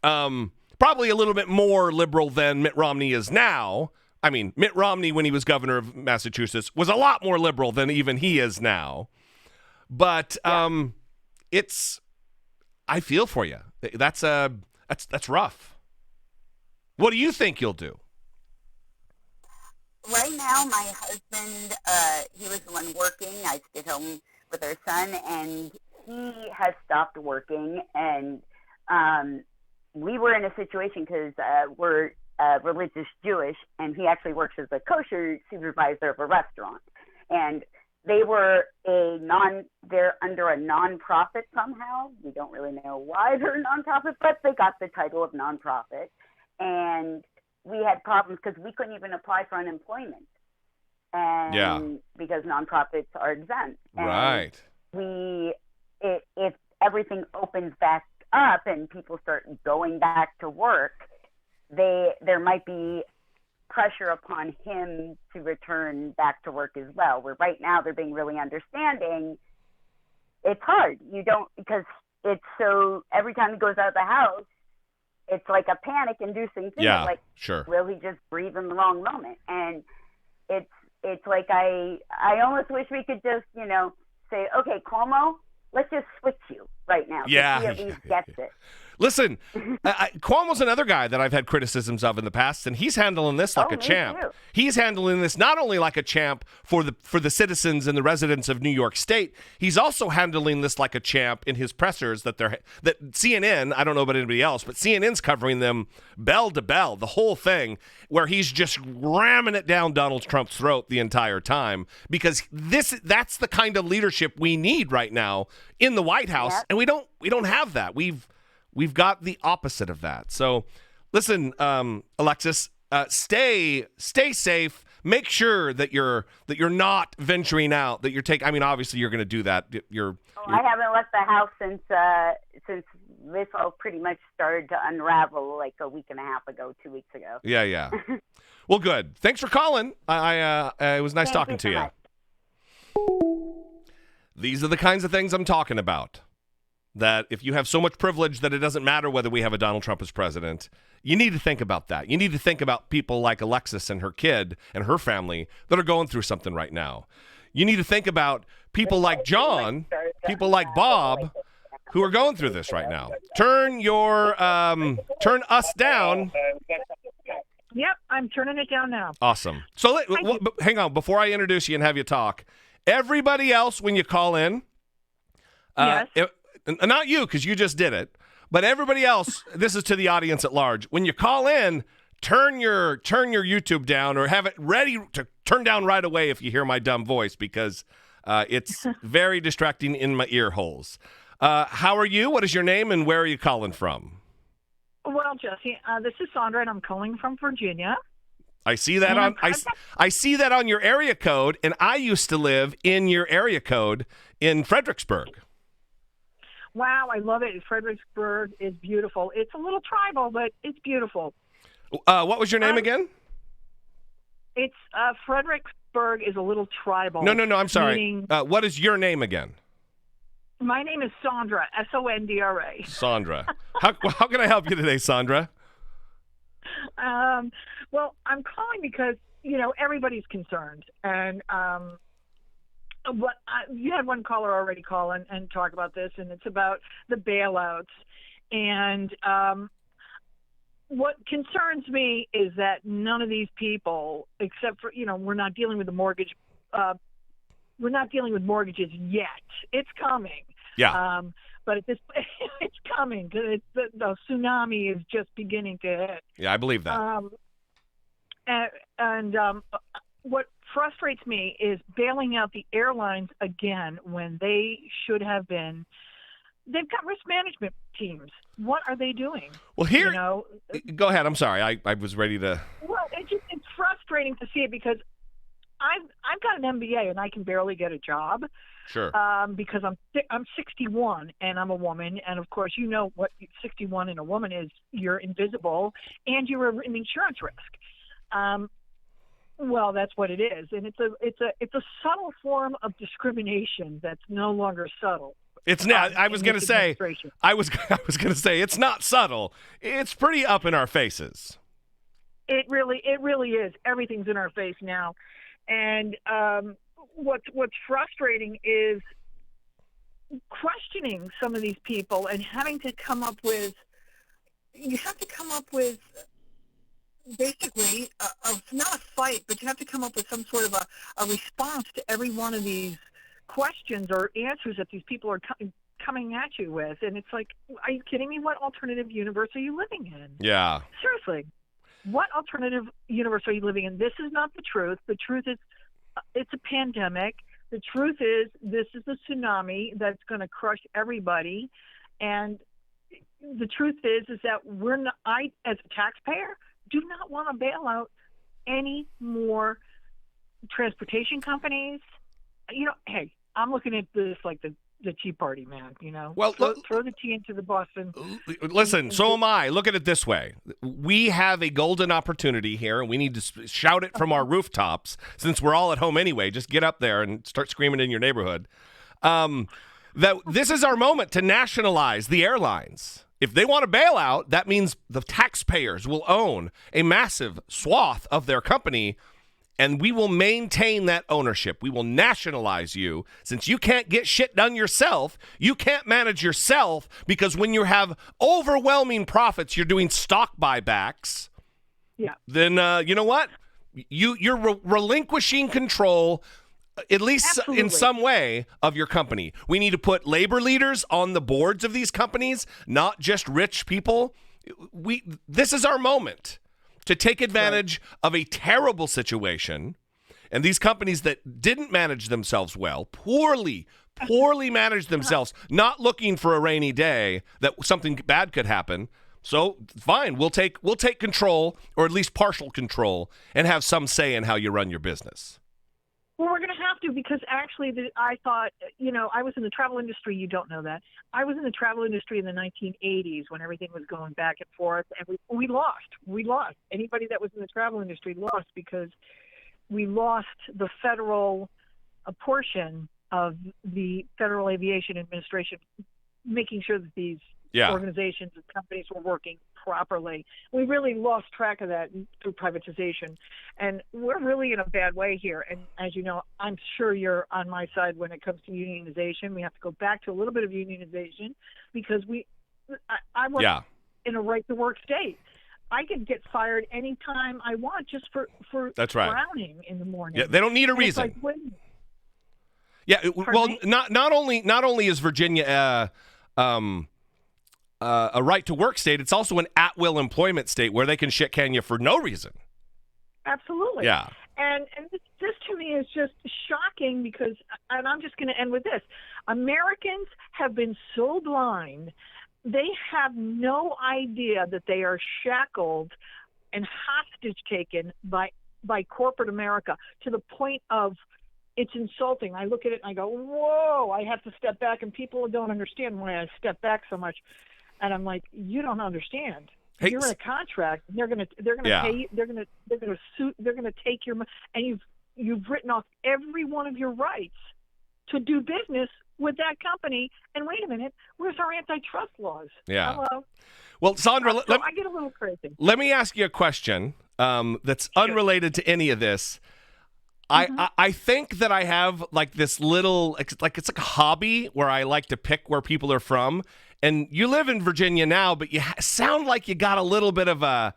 Probably a little bit more liberal than Mitt Romney is now. I mean, Mitt Romney, when he was governor of Massachusetts, was a lot more liberal than even he is now. But I feel for you. That's rough. What do you think you'll do? Right now, my husband, he was the one working. I stayed home with our son, and he has stopped working. And we were in a situation because we're religious Jewish, and he actually works as a kosher supervisor of a restaurant. And they're under a nonprofit somehow. We don't really know why they're a nonprofit, but they got the title of nonprofit. And we had problems because we couldn't even apply for unemployment. And because nonprofits are exempt. And right. If everything opens back up and people start going back to work, there might be pressure upon him to return back to work as well. Where right now they're being really understanding. It's hard. Because it's so, every time he goes out of the house, it's like a panic-inducing thing. Yeah, like, sure. Will he just breathe in the wrong moment? And it's like I almost wish we could just, say, okay, Cuomo, let's just switch you right now. Yeah. He at least gets it. Listen, Cuomo's another guy that I've had criticisms of in the past, and he's handling this like a champ. Too. He's handling this not only like a champ for the citizens and the residents of New York State, he's also handling this like a champ in his pressers that CNN, I don't know about anybody else, but CNN's covering them bell to bell, the whole thing, where he's just ramming it down Donald Trump's throat the entire time, because that's the kind of leadership we need right now in the White House, and we don't have that. We've got the opposite of that. So, listen, Alexis, stay safe. Make sure that you're not venturing out. That you're taking. I mean, obviously, you're going to do that. I haven't left the house since this all pretty much started to unravel like a week and a half ago, 2 weeks ago. Yeah. Well, good. Thanks for calling. It was nice talking to you. These are the kinds of things I'm talking about. That if you have so much privilege that it doesn't matter whether we have a Donald Trump as president, you need to think about that. You need to think about people like Alexis and her kid and her family that are going through something right now. You need to think about people like John, people like Bob, who are going through this right now. Turn us down. Yep, I'm turning it down now. Awesome. So hang on, before I introduce you and have you talk, everybody else when you call in, yes. Not you, because you just did it, but everybody else, this is to the audience at large. When you call in, turn your YouTube down or have it ready to turn down right away if you hear my dumb voice, because it's very distracting in my ear holes. How are you? What is your name and where are you calling from? Well, Jesse, this is Sandra, and I'm calling from Virginia. I see that I see that on your area code, and I used to live in your area code in Fredericksburg. Wow, I love it. Fredericksburg is beautiful. It's a little tribal, but it's beautiful. What was your name again? It's Fredericksburg is a little tribal. No, I'm sorry. What is your name again? My name is Sandra, Sondra. Sandra. How can I help you today, Sandra? Well, I'm calling because, everybody's concerned. And you had one caller already call and talk about this, and it's about the bailouts. And what concerns me is that none of these people, except for, we're not dealing with the mortgage. We're not dealing with mortgages yet. It's coming. Yeah. But it's coming. The tsunami is just beginning to hit. Yeah, I believe that. What frustrates me is bailing out the airlines again when they should have been. They've got risk management teams. What are they doing? Well, here, go ahead. I'm sorry. I was ready to. Well, it's frustrating to see it because I've got an MBA and I can barely get a job. Sure. Because I'm 61 and I'm a woman, and of course you know what 61 and a woman is. You're invisible and you're an insurance risk. Well, that's what it is, and it's a subtle form of discrimination that's no longer subtle. It's not. I was going to say. I was going to say it's not subtle. It's pretty up in our faces. It really is. Everything's in our face now, and what's frustrating is questioning some of these people and having to come up with. You have to come up with basically not a fight, but you have to come up with some sort of a response to every one of these questions or answers that these people are coming at you with. And it's like, are you kidding me? What alternative universe are you living in? Yeah. Seriously. What alternative universe are you living in? This is not the truth. The truth is it's a pandemic. The truth is this is a tsunami that's going to crush everybody. And the truth is that I, as a taxpayer, do not want to bail out any more transportation companies. You know, hey, I'm looking at this like the Tea Party, man. You know, well, throw the tea into the Boston. Listen, so am I. Look at it this way: we have a golden opportunity here, and we need to shout it from our rooftops. Since we're all at home anyway, just get up there and start screaming in your neighborhood. That this is our moment to nationalize the airlines. If they want to bail out, that means the taxpayers will own a massive swath of their company, and we will maintain that ownership. We will nationalize you. Since you can't get shit done yourself, you can't manage yourself, because when you have overwhelming profits, you're doing stock buybacks. Yeah. Then you know what? You're relinquishing control, at least Absolutely. in some way, of your company. We need to put labor leaders on the boards of these companies, not just rich people. This is our moment to take advantage of a terrible situation. And these companies that didn't manage themselves well, poorly managed themselves, not looking for a rainy day that something bad could happen. So fine, we'll take control, or at least partial control, and have some say in how you run your business. Well, we're going to have to, because actually I thought, you know, I was in the travel industry. You don't know that. I was in the travel industry in the 1980s when everything was going back and forth, and we lost. We lost. Anybody that was in the travel industry lost, because we lost the federal portion of the Federal Aviation Administration, making sure that these organizations and companies were working properly. We really lost track of that through privatization, and we're really in a bad way here. And as you know, I'm sure you're on my side when it comes to unionization. We have to go back to a little bit of unionization, because I work in a right-to-work state. I can get fired anytime I want just for That's right. frowning in the morning. Yeah, they don't need a reason. Like, not only is Virginia a right-to-work state, it's also an at-will employment state where they can shit-can you for no reason. Absolutely. Yeah. And this to me is just shocking, because, and I'm just going to end with this, Americans have been so blind, they have no idea that they are shackled and hostage taken by corporate America, to the point of it's insulting. I look at it and I go, whoa, I have to step back, and people don't understand why I step back so much. And I'm like, you don't understand. Hey, you're in a contract. They're gonna pay. They're gonna take your money, and you've written off every one of your rights to do business with that company. And wait a minute, where's our antitrust laws? Yeah. Hello. Well, Sandra, I get a little crazy. Let me ask you a question that's unrelated to any of this. I think that I have like this little, it's like a hobby where I like to pick where people are from. And you live in Virginia now, but you sound like you got a little bit of a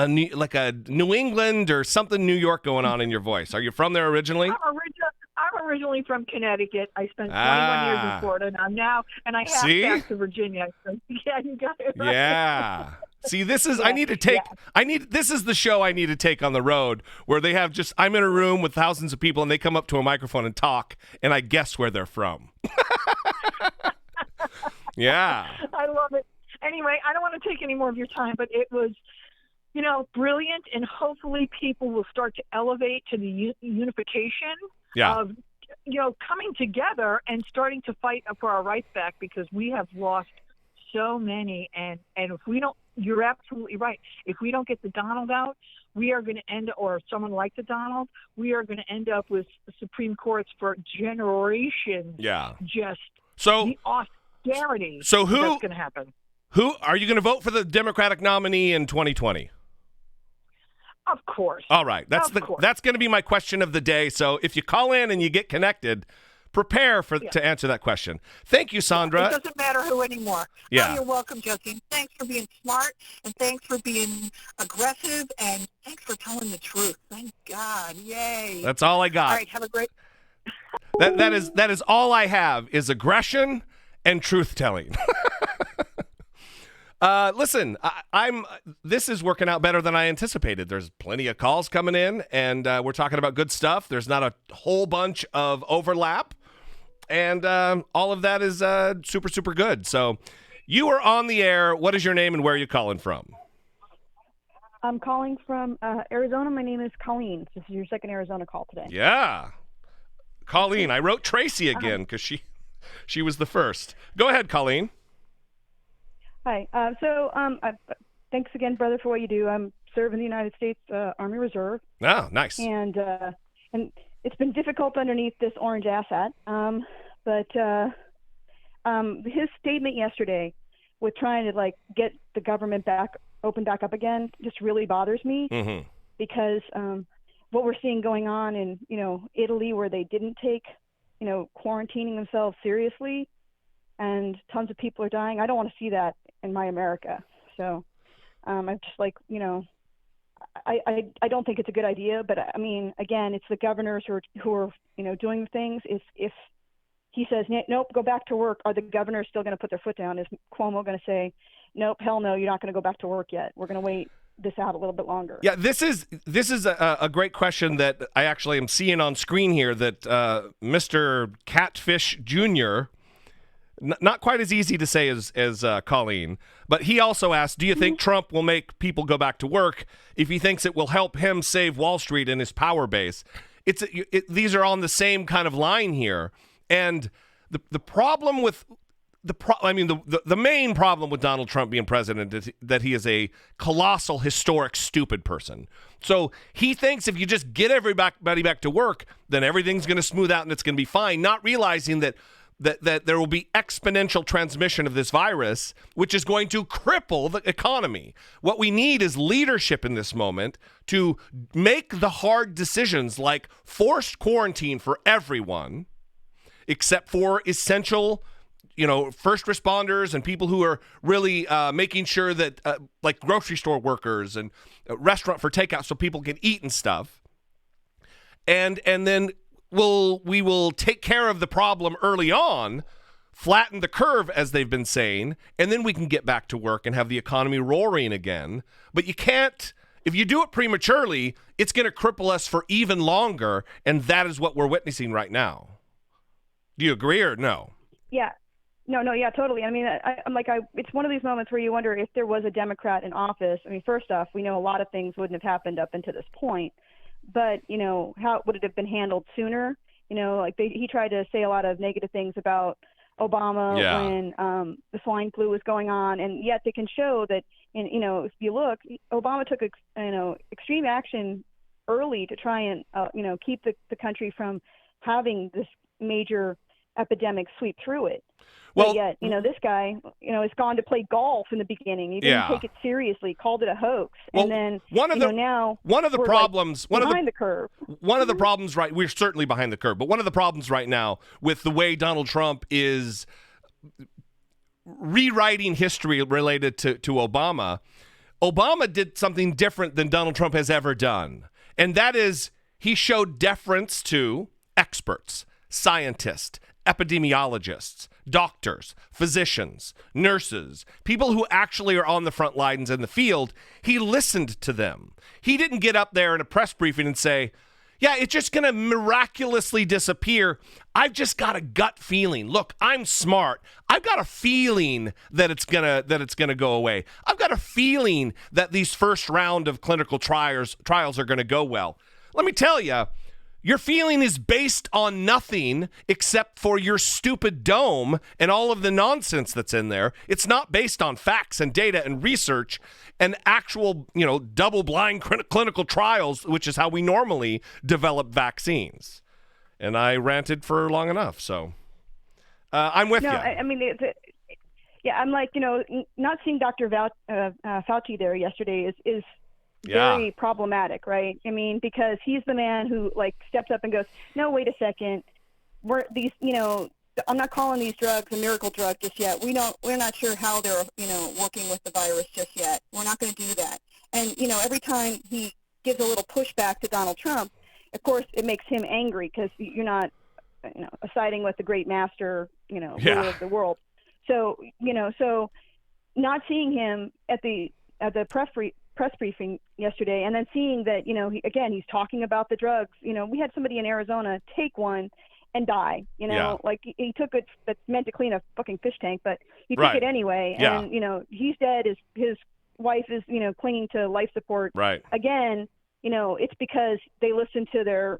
New England or something New York going on in your voice. Are you from there originally? I'm originally from Connecticut. I spent 21 years in Florida, and I have back to Virginia. So, yeah, you got it right. Yeah. See, this is this is the show I need to take on the road, where they have I'm in a room with thousands of people, and they come up to a microphone and talk, and I guess where they're from. Yeah. I love it. Anyway, I don't want to take any more of your time, but it was brilliant, and hopefully people will start to elevate to the unification of, coming together and starting to fight for our rights back, because we have lost so many. And if we don't, you're absolutely right. If we don't get the Donald out, we are going to or someone like the Donald, we are going to end up with Supreme Courts for generations. Yeah. Just the austerity. So that's going to happen. Who are you going to vote for the Democratic nominee in 2020? Of course. All right. That's going to be my question of the day. So if you call in and you get connected, prepare to answer that question. Thank you, Sandra. It doesn't matter who anymore. Yeah. Oh, you're welcome, Justine. Thanks for being smart, and thanks for being aggressive, and thanks for telling the truth. Thank God. Yay. That's all I got. All right. Have a great. That is all I have is aggression and truth telling. Listen, this is working out better than I anticipated. There's plenty of calls coming in, and we're talking about good stuff. There's not a whole bunch of overlap, and all of that is super, super good. So you are on the air. What is your name and where are you calling from? I'm calling from Arizona. My name is Colleen. This is your second Arizona call today. Yeah. Colleen. I wrote Tracy again because she was the first. Go ahead, Colleen. Hi. Thanks again, brother, for what you do. I'm serving the United States Army Reserve. Oh, nice. And it's been difficult underneath this orange asshat. But his statement yesterday with trying to get the government open back up again just really bothers me, because what we're seeing going on in Italy, where they didn't take quarantining themselves seriously, and tons of people are dying. I don't want to see that in my America. So I'm just I don't think it's a good idea, but I mean, again, it's the governors who are doing the things. If he says, nope, go back to work, are the governors still going to put their foot down? Is Cuomo going to say, nope, hell no, you're not going to go back to work yet. We're going to wait this out a little bit longer. Yeah, this is a great question that I actually am seeing on screen here, that Mr. Catfish Jr., not quite as easy to say as Colleen, but he also asked, do you think Trump will make people go back to work if he thinks it will help him save Wall Street and his power base? These are on the same kind of line here. And the problem with the main problem with Donald Trump being president is that he is a colossal, historic, stupid person. So he thinks if you just get everybody back to work, then everything's going to smooth out and it's going to be fine, not realizing that there will be exponential transmission of this virus, which is going to cripple the economy. What we need is leadership in this moment to make the hard decisions, like forced quarantine for everyone, except for essential, first responders and people who are really making sure that, like grocery store workers and restaurant for takeout, so people can eat and stuff. And then we will take care of the problem early on, flatten the curve, as they've been saying, and then we can get back to work and have the economy roaring again. But you can't, if you do it prematurely, it's going to cripple us for even longer, and that is what we're witnessing right now. Do you agree or no? Yeah. No, yeah, totally. I mean, it's one of these moments where you wonder if there was a Democrat in office. I mean, first off, we know a lot of things wouldn't have happened up until this point. But, how would it have been handled sooner? He tried to say a lot of negative things about Obama when the swine flu was going on. And yet they can show that, if you look, Obama took, extreme action early to try and, keep the country from having this major epidemic sweep through it. Well, but yet, this guy, has gone to play golf in the beginning. He didn't take it seriously, called it a hoax. Well, and then, one of the problems, behind the curve. One of the problems, right, we're certainly behind the curve, but one of the problems right now with the way Donald Trump is rewriting history related to Obama did something different than Donald Trump has ever done. And that is, he showed deference to experts, scientists, epidemiologists, doctors, physicians, nurses, people who actually are on the front lines in the field. He listened to them. He didn't get up there in a press briefing and say, Yeah, it's just going to miraculously disappear. I've just got a gut feeling. Look, I'm smart. I've got a feeling that it's gonna go away. I've got a feeling that these first round of clinical trials are going to go well. Let me tell you, your feeling is based on nothing except for your stupid dome and all of the nonsense that's in there. It's not based on facts and data and research and actual, double-blind clinical trials, which is how we normally develop vaccines. And I ranted for long enough, so I'm with you. I mean, I'm like, not seeing Dr. Fauci there yesterday is very problematic, right? I mean, because he's the man who steps up and goes, no, wait a second, I'm not calling these drugs a miracle drug just yet. We're not sure how they're, working with the virus just yet. We're not going to do that. And, every time he gives a little pushback to Donald Trump, of course, it makes him angry because you're not, siding with the great master, ruler of the world. So, so not seeing him at the press briefing yesterday, and then seeing that, he's talking about the drugs. We had somebody in Arizona take one and die. He took it that's meant to clean a fucking fish tank, but he took it anyway. Yeah. And he's dead. His wife is clinging to life support. Right. Again, it's because they listen to their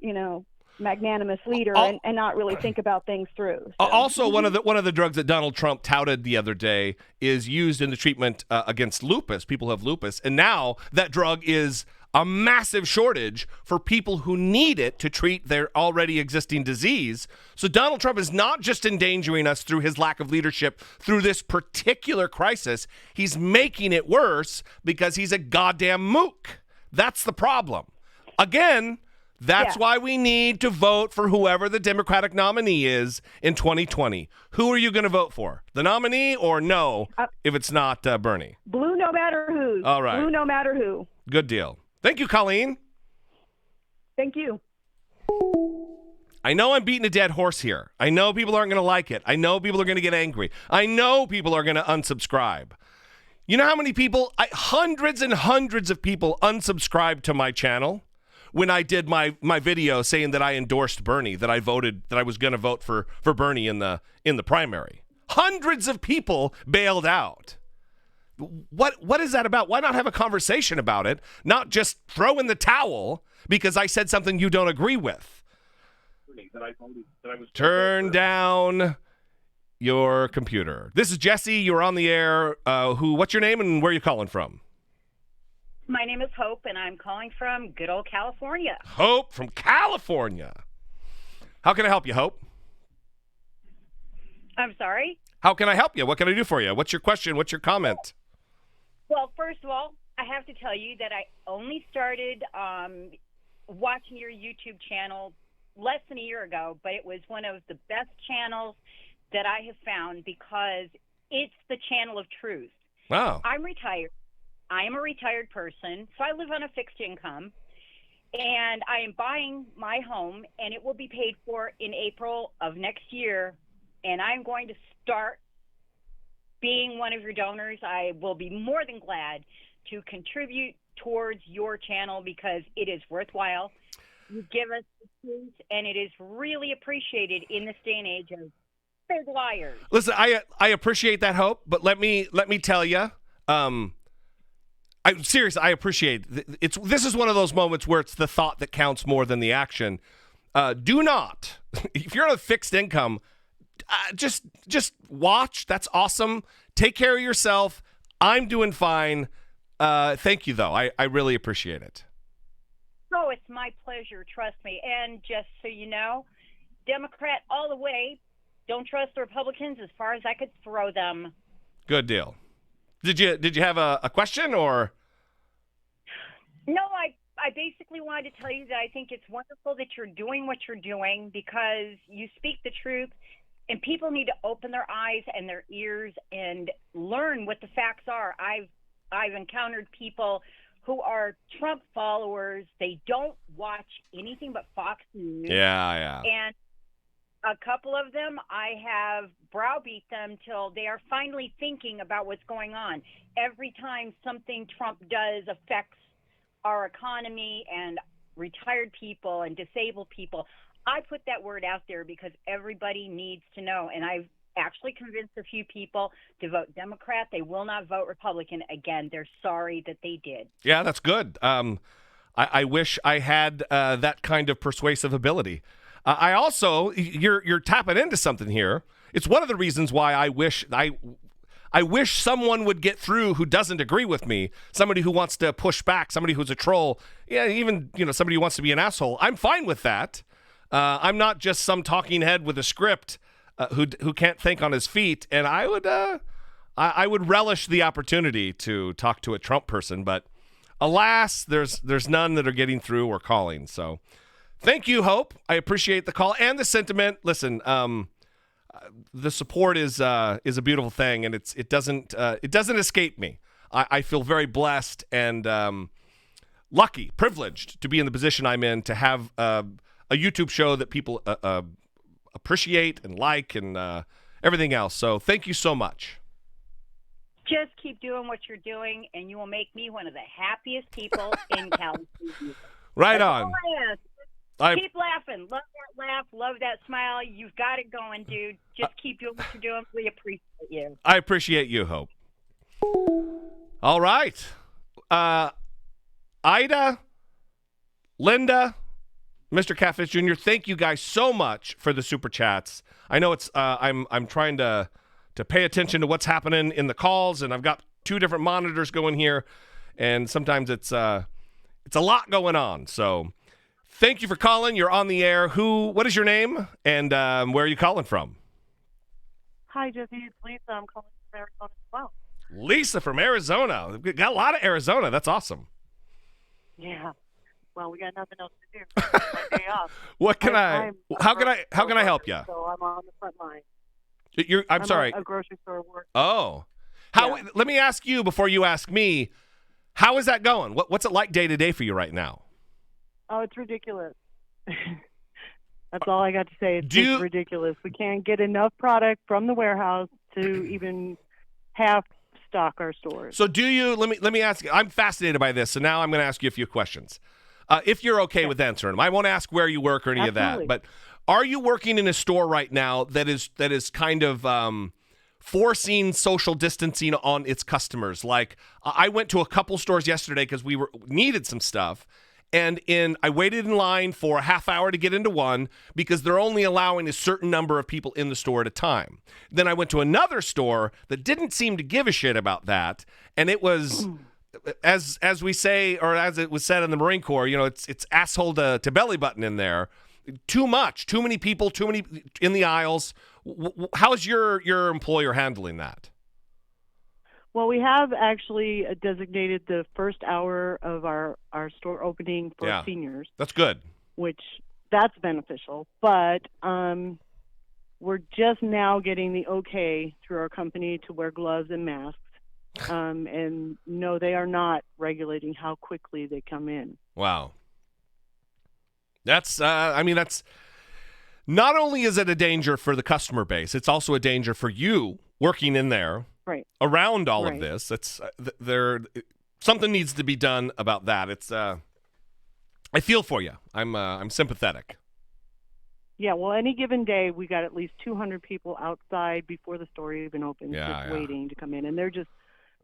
magnanimous leader and not really think about things through. So. Also, one of the drugs that Donald Trump touted the other day is used in the treatment against lupus. People who have lupus, and now that drug is a massive shortage for people who need it to treat their already existing disease. So Donald Trump is not just endangering us through his lack of leadership through this particular crisis. He's making it worse because he's a goddamn mook. That's the problem. Again, that's why we need to vote for whoever the Democratic nominee is in 2020. Who are you going to vote for? The nominee or no, if it's not Bernie? Blue no matter who. All right. Blue no matter who. Good deal. Thank you, Colleen. Thank you. I know I'm beating a dead horse here. I know people aren't going to like it. I know people are going to get angry. I know people are going to unsubscribe. You know how many people, hundreds and hundreds of people unsubscribed to my channel when I did my video saying that I endorsed Bernie, that I was going to vote for Bernie in the primary. Hundreds of people bailed out. What is that about? Why not have a conversation about it? Not just throw in the towel because I said something you don't agree with. Turn down your computer. This is Jesse. You're on the air. What's your name and where are you calling from? My name is Hope, and I'm calling from good old California. Hope from California. How can I help you, Hope? I'm sorry? How can I help you? What can I do for you? What's your question? What's your comment? Well, first of all, I have to tell you that I only started watching your YouTube channel less than a year ago, but it was one of the best channels that I have found because it's the channel of truth. Wow. I'm retired. I am a retired person, so I live on a fixed income, and I am buying my home, and it will be paid for in April of next year, and I'm going to start being one of your donors. I will be more than glad to contribute towards your channel because it is worthwhile. You give us the truth, and it is really appreciated in this day and age of big liars. Listen, I appreciate that, Hope, but let me tell you, seriously, I appreciate it. This is one of those moments where it's the thought that counts more than the action. Do not, if you're on a fixed income, just watch. That's awesome. Take care of yourself. I'm doing fine. Thank you, though. I really appreciate it. Oh, it's my pleasure. Trust me. And just so you know, Democrat all the way. Don't trust the Republicans as far as I could throw them. Good deal. Did you have a question or? No, I basically wanted to tell you that I think it's wonderful that you're doing what you're doing because you speak the truth and people need to open their eyes and their ears and learn what the facts are. I've encountered people who are Trump followers. They don't watch anything but Fox News. Yeah. And a couple of them, I have browbeat them till they are finally thinking about what's going on. Every time something Trump does affects our economy and retired people and disabled people. I put that word out there because everybody needs to know. And I've actually convinced a few people to vote Democrat. They will not vote Republican again. They're sorry that they did. Yeah, that's good. I wish I had that kind of persuasive ability. I also, you're tapping into something here. It's one of the reasons why I wish someone would get through who doesn't agree with me, somebody who wants to push back, somebody who's a troll, yeah, even somebody who wants to be an asshole. I'm fine with that. I'm not just some talking head with a script who can't think on his feet, and I would relish the opportunity to talk to a Trump person, but alas, there's none that are getting through or calling. So, thank you, Hope. I appreciate the call and the sentiment. Listen, the support is a beautiful thing, and it doesn't escape me. I feel very blessed and lucky, privileged to be in the position I'm in to have a YouTube show that people appreciate and like and everything else. So thank you so much. Just keep doing what you're doing, and you will make me one of the happiest people in California. Right That's on. all I ask. Keep laughing. Love that laugh. Love that smile. You've got it going, dude. Just keep doing what you're doing. We appreciate you. I appreciate you, Hope. All right. Ida, Linda, Mr. Catfish Jr., thank you guys so much for the super chats. I know it's I'm trying to pay attention to what's happening in the calls, and I've got two different monitors going here, and sometimes it's a lot going on. So thank you for calling. You're on the air. What is your name, and where are you calling from? Hi, Jesse. It's Lisa. I'm calling from Arizona as well. Lisa from Arizona. We've got a lot of Arizona. That's awesome. Yeah. Well, we got nothing else to do. It's my day off. How can I help you? So I'm on the front line. I'm sorry. A grocery store worker. Oh. Let me ask you before you ask me, how is that going? What's it like day to day for you right now? Oh, it's ridiculous. That's all I got to say. It's just ridiculous. We can't get enough product from the warehouse to even half stock our stores. So let me ask you, I'm fascinated by this, so now I'm going to ask you a few questions. If you're okay with answering them. I won't ask where you work or any of that, but are you working in a store right now that is kind of forcing social distancing on its customers? Like, I went to a couple stores yesterday because we needed some stuff, and I waited in line for a half hour to get into one because they're only allowing a certain number of people in the store at a time. Then I went to another store that didn't seem to give a shit about that, and it was, as we say, or as it was said in the Marine Corps, it's asshole to belly button in there. Too many people, too many in the aisles. How is your employer handling that? Well, we have actually designated the first hour of our store opening for seniors. That's good. That's beneficial. But we're just now getting the okay through our company to wear gloves and masks. And no, they are not regulating how quickly they come in. Wow. That's not only is it a danger for the customer base, it's also a danger for you working in there. Right. Around all of this. It's something needs to be done about that. It's I feel for you. I'm sympathetic. Yeah, well, any given day we got at least 200 people outside before the store even opens, waiting to come in, and they're just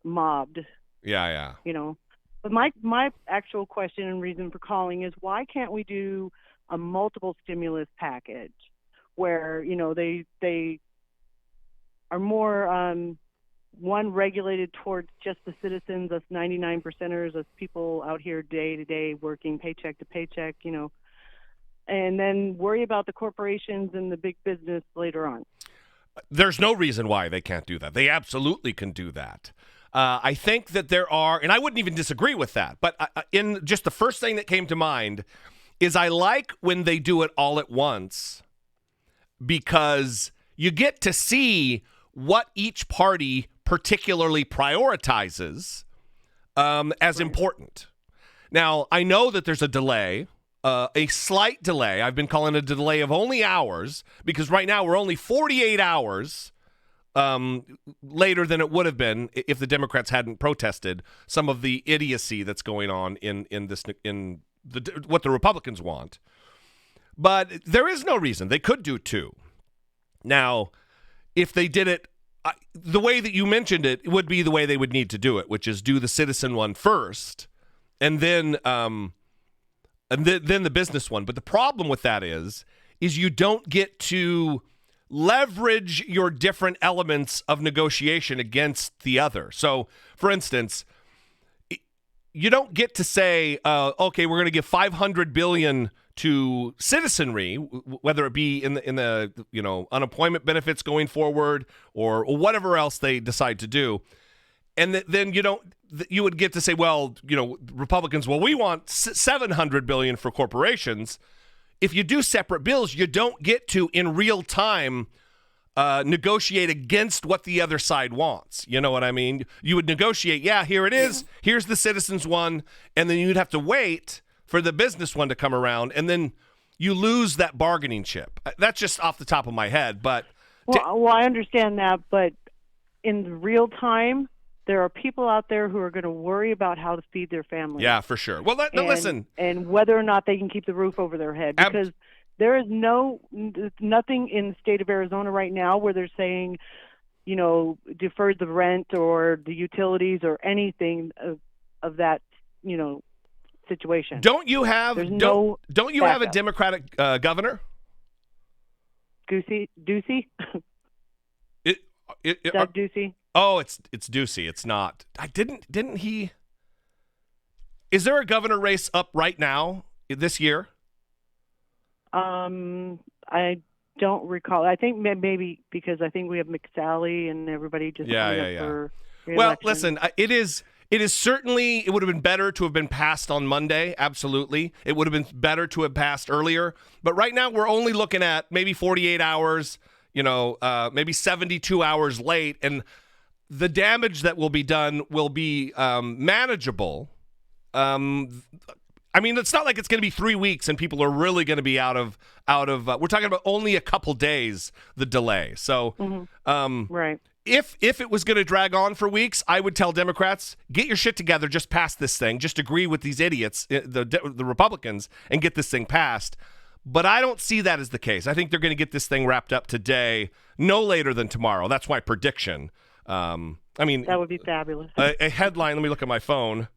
mobbed. Yeah. But my actual question and reason for calling is, why can't we do a multiple stimulus package where they are more one regulated towards just the citizens, us 99 percenters, us people out here day to day working paycheck to paycheck, and then worry about the corporations and the big business later on. There's no reason why they can't do that. They absolutely can do that. I think that there are, and I wouldn't even disagree with that, but in just the first thing that came to mind is I like when they do it all at once, because you get to see what each party particularly prioritizes as important. Now, I know that there's a delay, a slight delay. I've been calling it a delay of only hours, because right now we're only 48 hours later than it would have been if the Democrats hadn't protested some of the idiocy that's going on in what the Republicans want. But there is no reason. They could do 2. Now, if they did it the way that you mentioned it would be the way they would need to do it, which is do the citizen one first, and then the business one. But the problem with that is you don't get to leverage your different elements of negotiation against the other. So, for instance, you don't get to say, okay, we're going to give $500 billion to citizenry, whether it be in the unemployment benefits going forward or whatever else they decide to do, and then you would get to say, well, Republicans, well, we want $700 billion for corporations. If you do separate bills, you don't get to in real time negotiate against what the other side wants. You know what I mean? You would negotiate, here it is. Here's the citizens one, and then you'd have to wait for the business one to come around, and then you lose that bargaining chip. That's just off the top of my head, but well, I understand that, but in real time, there are people out there who are going to worry about how to feed their families. Yeah, for sure. Well, listen, and whether or not they can keep the roof over their head, because there is nothing in the state of Arizona right now where they're saying, defer the rent or the utilities or anything of that, situation. Don't you have a Democratic governor? Ducey? Doug Ducey? Oh, it's Ducey. It's not. Didn't he? Is there a governor race up right now this year? I don't recall. I think maybe because I think we have McSally and everybody just for re-election. Well, listen, it is certainly, it would have been better to have been passed on Monday. Absolutely. It would have been better to have passed earlier. But right now we're only looking at maybe 48 hours, maybe 72 hours late. And the damage that will be done will be manageable. It's not like it's going to be 3 weeks and people are really going to be out of. We're talking about only a couple days, the delay. So, right. If it was going to drag on for weeks, I would tell Democrats, get your shit together, just pass this thing, just agree with these idiots, the Republicans, and get this thing passed. But I don't see that as the case. I think they're going to get this thing wrapped up today, no later than tomorrow. That's my prediction. That would be fabulous. A headline. Let me look at my phone.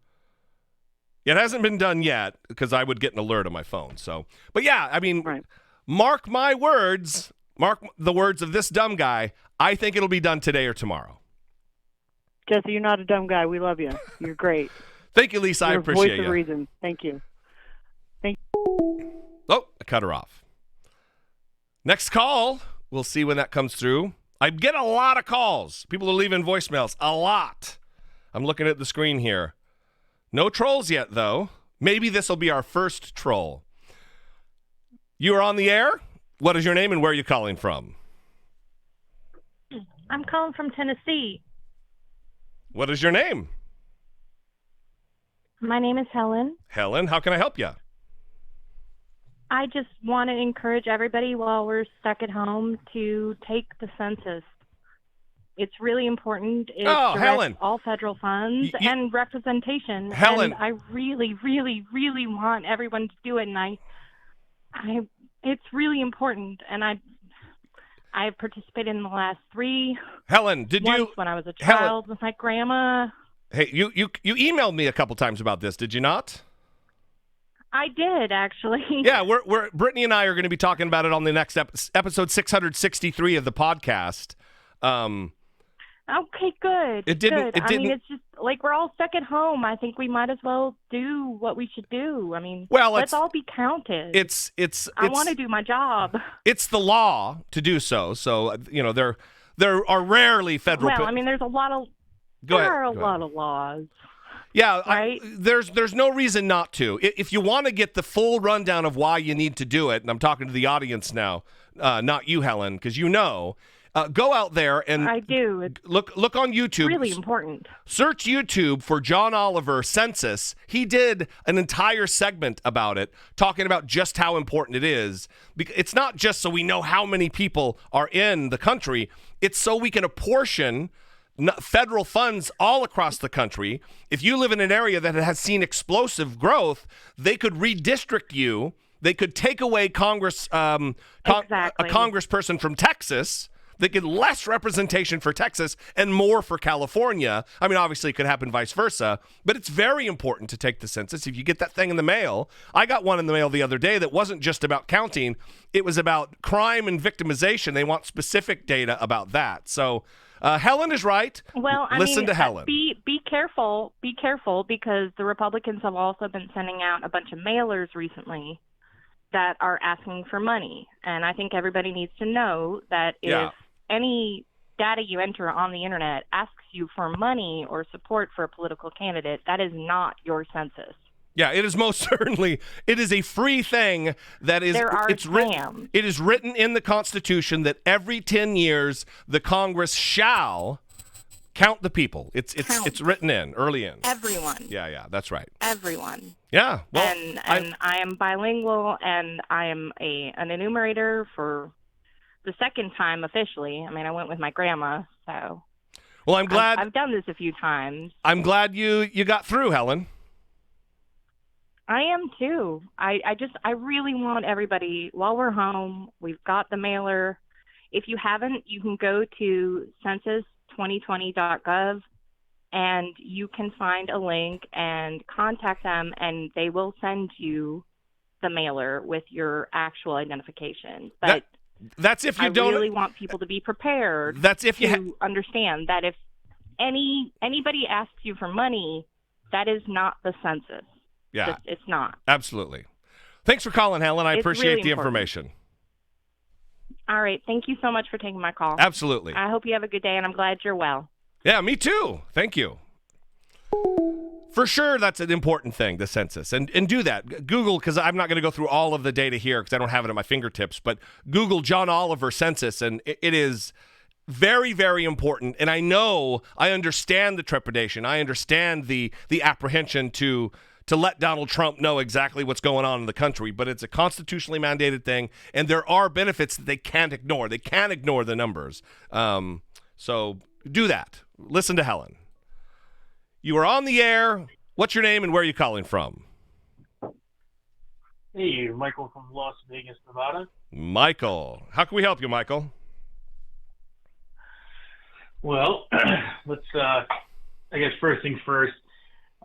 It hasn't been done yet because I would get an alert on my phone. So, but right. Mark my words. Mark the words of this dumb guy. I think it'll be done today or tomorrow. Jesse, you're not a dumb guy. We love you. You're great. Thank you, Lisa. I appreciate voice you. of reason. Thank you. Oh, I cut her off. Next call. We'll see when that comes through. I get a lot of calls. People are leaving voicemails. A lot. I'm looking at the screen here. No trolls yet, though. Maybe this will be our first troll. You are on the air. What is your name and where are you calling from? I'm calling from Tennessee. What is your name? My name is Helen. Helen, how can I help you? I just want to encourage everybody while we're stuck at home to take the census. It's really important. It directs Helen. all federal funds and representation. Helen. And I really, really, really want everyone to do it. And it's really important. And I've participated in the last 3. Helen, when I was a child with my grandma. Hey, you emailed me a couple times about this, did you not? I did, actually. Yeah, we're Brittany and I are going to be talking about it on the next episode 663 of the podcast. Okay, good. It didn't. It's just like we're all stuck at home. I think we might as well do what we should do. Let's all be counted. I want to do my job. It's the law to do so. So there are rarely federal. Well, there's a lot of lot of laws. Yeah, right. There's no reason not to. If you want to get the full rundown of why you need to do it, and I'm talking to the audience now, not you, Helen, because go out there and I do. Look on YouTube. Really important. Search YouTube for John Oliver Census. He did an entire segment about it, talking about just how important it is. It's not just so we know how many people are in the country. It's so we can apportion federal funds all across the country. If you live in an area that has seen explosive growth, they could redistrict you. They could take away a congressperson from Texas. They get less representation for Texas and more for California. I mean, obviously it could happen vice versa, but it's very important to take the census. If you get that thing in the mail, I got one in the mail the other day that wasn't just about counting. It was about crime and victimization. They want specific data about that. So Helen is right. Well, Listen to Helen. Be careful because the Republicans have also been sending out a bunch of mailers recently that are asking for money. And I think everybody needs to know that if any data you enter on the internet asks you for money or support for a political candidate, that is not your census. Yeah, it is most certainly. It is a free thing that is. It is written in the Constitution that every 10 years the Congress shall count the people. It's written in early in. Everyone. Yeah, that's right. Everyone. Yeah. Well, and I am bilingual, and I am an enumerator for the second time officially. I mean, I went with my grandma, so. Well, I'm glad I've done this a few times. I'm glad you got through, Helen. I am too. I really want everybody, while we're home, we've got the mailer. If you haven't, you can go to census2020.gov and you can find a link and contact them, and they will send you the mailer with your actual identification. But that's if you don't. I really want people to be prepared. That's if you understand that if anybody asks you for money, that is not the census. Yeah, it's not. Absolutely. Thanks for calling, Helen. I appreciate really the important. information. All right. Thank you so much for taking my call. Absolutely. I hope you have a good day, and I'm glad you're well. Yeah, me too. Thank you. For sure, that's an important thing, the census. And do that. Google, because I'm not going to go through all of the data here because I don't have it at my fingertips, but Google John Oliver census, and it is very, very important. And I understand the trepidation. I understand the apprehension to let Donald Trump know exactly what's going on in the country, but it's a constitutionally mandated thing, and there are benefits that they can't ignore. They can't ignore the numbers. So do that. Listen to Helen. You are on the air. What's your name and where are you calling from? Hey, Michael from Las Vegas, Nevada. Michael. How can we help you, Michael? Well, let's, I guess first things first.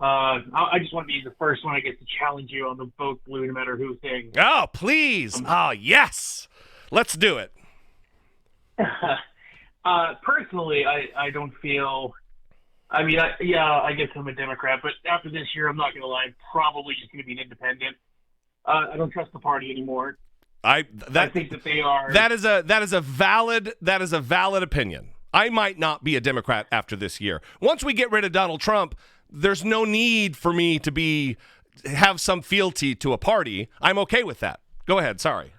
I just want to be the first one, I guess, to challenge you on the vote blue no matter who thing. Oh, please. Yes. Let's do it. Personally, I don't feel, I mean, I guess I'm a Democrat, but after this year, I'm not going to lie, I'm probably just going to be an independent. I don't trust the party anymore. I think that they are. That is a valid opinion. I might not be a Democrat after this year. Once we get rid of Donald Trump, there's no need for me to have some fealty to a party. I'm okay with that. Go ahead. Sorry.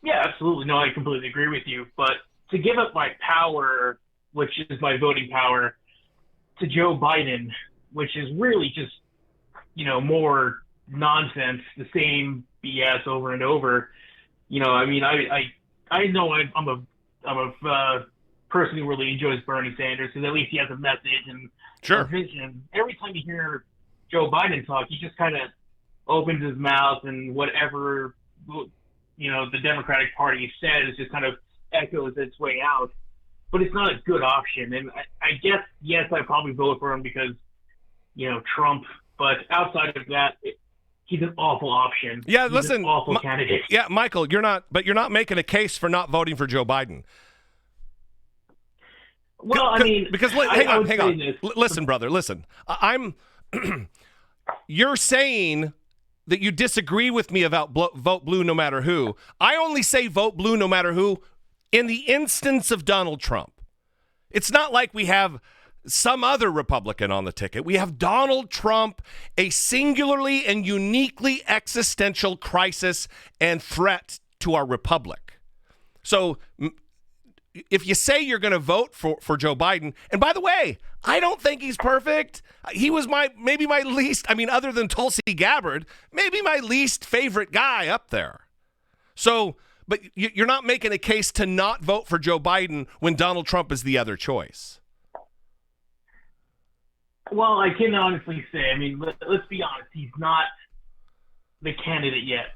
Yeah, absolutely. No, I completely agree with you. But to give up my power, which is my voting power, to Joe Biden, which is really just, more nonsense, the same BS over and over. I mean, I know I'm a person who really enjoys Bernie Sanders because at least he has a message and a vision. Every time you hear Joe Biden talk, he just kind of opens his mouth and whatever the Democratic Party says just kind of echoes its way out. But it's not a good option, and I guess yes, I probably vote for him because Trump. But outside of that, he's an awful option. Yeah, he's listen, an awful candidate. Yeah, Michael, you're not making a case for not voting for Joe Biden. Well, I mean, because hang on. Listen, brother, listen. You're saying that you disagree with me about vote blue no matter who. I only say vote blue no matter who in the instance of Donald Trump. It's not like we have some other Republican on the ticket. We have Donald Trump, a singularly and uniquely existential crisis and threat to our republic. So if you say you're going to vote for Joe Biden, and by the way, I don't think he's perfect. He was maybe my least, other than Tulsi Gabbard, maybe my least favorite guy up there. So, but you're not making a case to not vote for Joe Biden when Donald Trump is the other choice. Well, I can honestly say, I mean, let's be honest, he's not the candidate yet.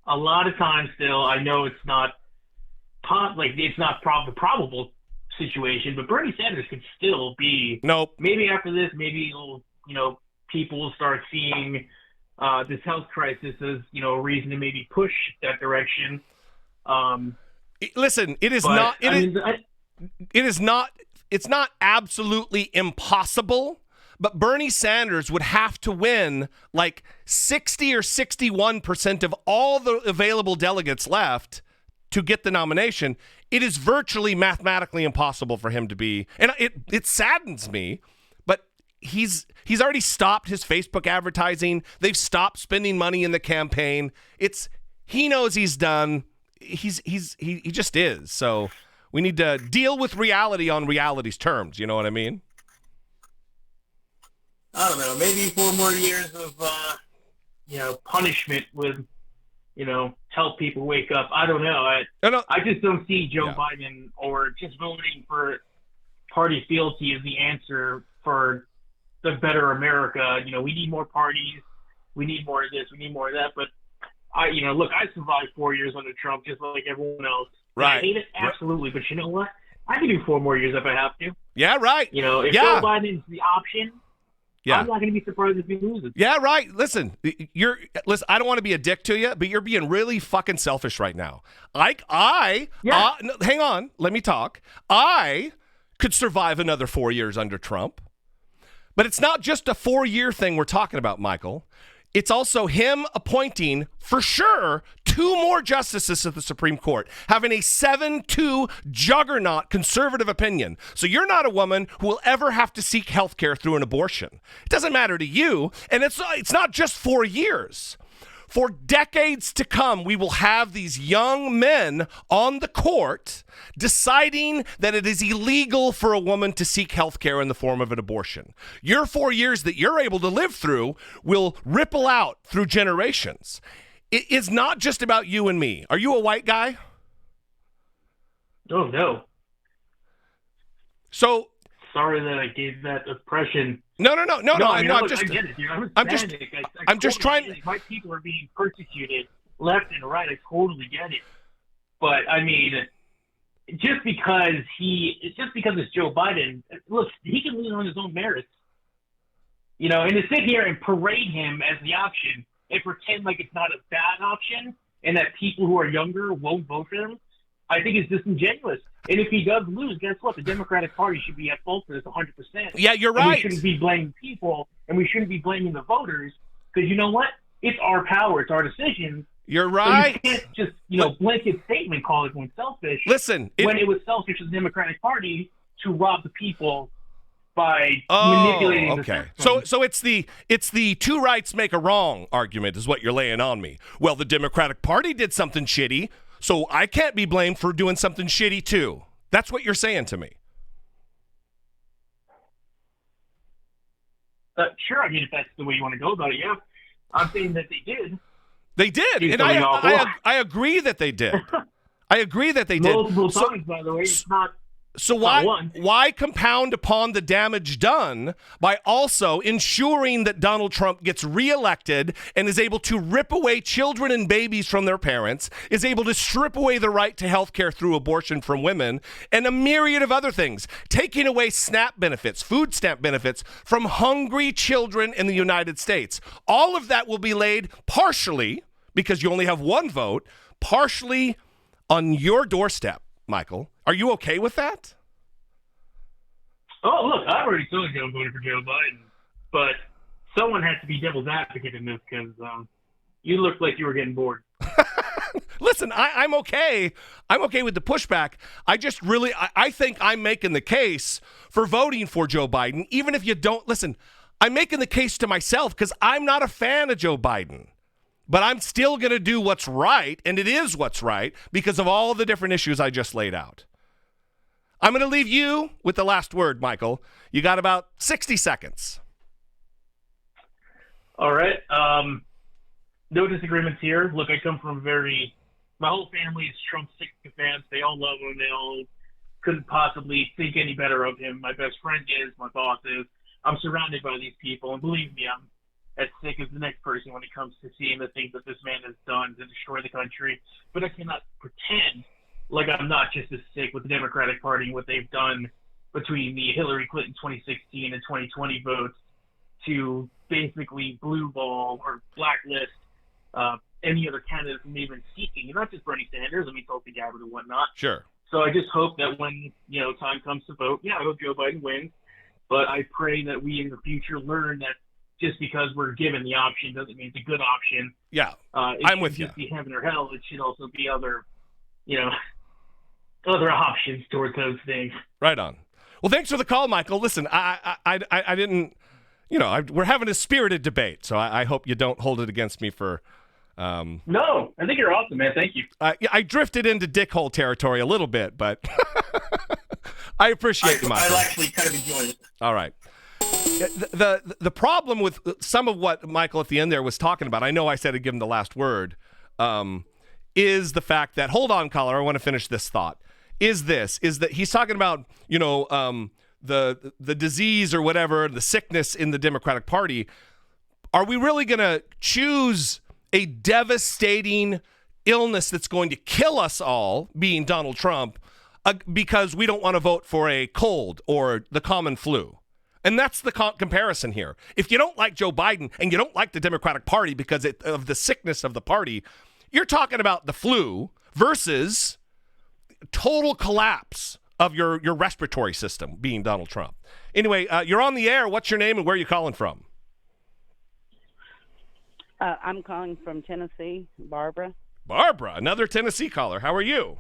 A lot of times still, I know it's not the probable situation, but Bernie Sanders could still be. Nope. Maybe after this, maybe people will start seeing this health crisis as a reason to maybe push that direction. Listen, it is not. It is not. It's not absolutely impossible. But Bernie Sanders would have to win like 60 or 61% of all the available delegates left to get the nomination. It is virtually mathematically impossible for him to be. And it saddens me, but he's already stopped his Facebook advertising. They've stopped spending money in the campaign. He knows he's done. He just is. So we need to deal with reality on reality's terms. You know what I mean? I don't know, maybe 4 more years of, punishment would, help people wake up. I don't know. I just don't see Joe Biden or just voting for party fealty as the answer for the better America. We need more parties. We need more of this. We need more of that. But I survived 4 years under Trump just like everyone else. Right. I hate it, absolutely. But you know what? I can do 4 more years if I have to. Yeah, right. If Joe Biden is the option, yeah. I'm not going to be surprised if he loses. Yeah, right. Listen, I don't want to be a dick to you, but you're being really fucking selfish right now. Hang on, let me talk. I could survive another 4 years under Trump, but it's not just a 4-year thing we're talking about, Michael. It's also him appointing, for sure, 2 more justices to the Supreme Court, having a 7-2 juggernaut conservative opinion. So you're not a woman who will ever have to seek health care through an abortion. It doesn't matter to you, and it's not just 4 years. For decades to come, we will have these young men on the court deciding that it is illegal for a woman to seek health care in the form of an abortion. Your 4 years that you're able to live through will ripple out through generations. It is not just about you and me. Are you a white guy? Oh, no. So sorry that I gave that impression. No. I get it, dude. I'm just trying. My people are being persecuted left and right. I totally get it. But I mean, just because it's Joe Biden, look, he can lean on his own merits. And to sit here and parade him as the option and pretend like it's not a bad option and that people who are younger won't vote for him, I think it's disingenuous. And if he does lose, guess what? The Democratic Party should be at fault for this 100%. Yeah, you're right. And we shouldn't be blaming people, and we shouldn't be blaming the voters, because you know what? It's our power. It's our decision. You're right. So you can't just, blanket statement call everyone selfish. Listen. When it was selfish of the Democratic Party to rob the people by manipulating the system. So it's the 2 rights make a wrong argument is what you're laying on me. Well, the Democratic Party did something shitty, so I can't be blamed for doing something shitty too. That's what you're saying to me. Sure, I mean, if that's the way you want to go about it, yeah. I'm saying that they did. They did, and I agree that they did. I agree that they did. Multiple times, by the way. It's not. So why compound upon the damage done by also ensuring that Donald Trump gets reelected and is able to rip away children and babies from their parents, is able to strip away the right to health care through abortion from women, and a myriad of other things, taking away SNAP benefits, food stamp benefits from hungry children in the United States. All of that will be laid partially, because you only have 1 vote, partially on your doorstep, Michael. Are you okay with that? Oh, look, I already told you I'm voting for Joe Biden, but someone has to be devil's advocate in this because you looked like you were getting bored. Listen, I'm okay. I'm okay with the pushback. I think I'm making the case for voting for Joe Biden, even if you don't. Listen, I'm making the case to myself because I'm not a fan of Joe Biden. But I'm still going to do what's right, and it is what's right, because of all the different issues I just laid out. I'm going to leave you with the last word, Michael. You got about 60 seconds. All right. No disagreements here. Look, I come from my whole family is Trump sycophants. They all love him. They all couldn't possibly think any better of him. My best friend is, my boss is. I'm surrounded by these people, and believe me, I'm as sick as the next person when it comes to seeing the things that this man has done to destroy the country. But I cannot pretend like I'm not just as sick with the Democratic Party and what they've done between the Hillary Clinton 2016 and 2020 votes to basically blue ball or blacklist any other candidate from even seeking, and not just Bernie Sanders, I mean Tulsi Gabbard and whatnot. Sure. So I just hope that when, time comes to vote, I hope Joe Biden wins, but I pray that we in the future learn that just because we're given the option doesn't mean it's a good option. Yeah, I'm with you. It should be heaven or hell. It should also be other options towards those things. Right on. Well, thanks for the call, Michael. Listen, I didn't, we're having a spirited debate, so I hope you don't hold it against me for. No, I think you're awesome, man. Thank you. I drifted into dickhole territory a little bit, but I appreciate you, Michael. I actually kind of enjoy it. All right. The problem with some of what Michael at the end there was talking about, I know I said I'd give him the last word, is the fact that, hold on, caller, I want to finish this thought, is that he's talking about, the disease or whatever, the sickness in the Democratic Party. Are we really going to choose a devastating illness that's going to kill us all, being Donald Trump, because we don't want to vote for a cold or the common flu? And that's the comparison here. If you don't like Joe Biden and you don't like the Democratic Party because of the sickness of the party, you're talking about the flu versus total collapse of your respiratory system, being Donald Trump. Anyway, you're on the air. What's your name and where are you calling from? I'm calling from Tennessee, Barbara. Barbara, another Tennessee caller. How are you?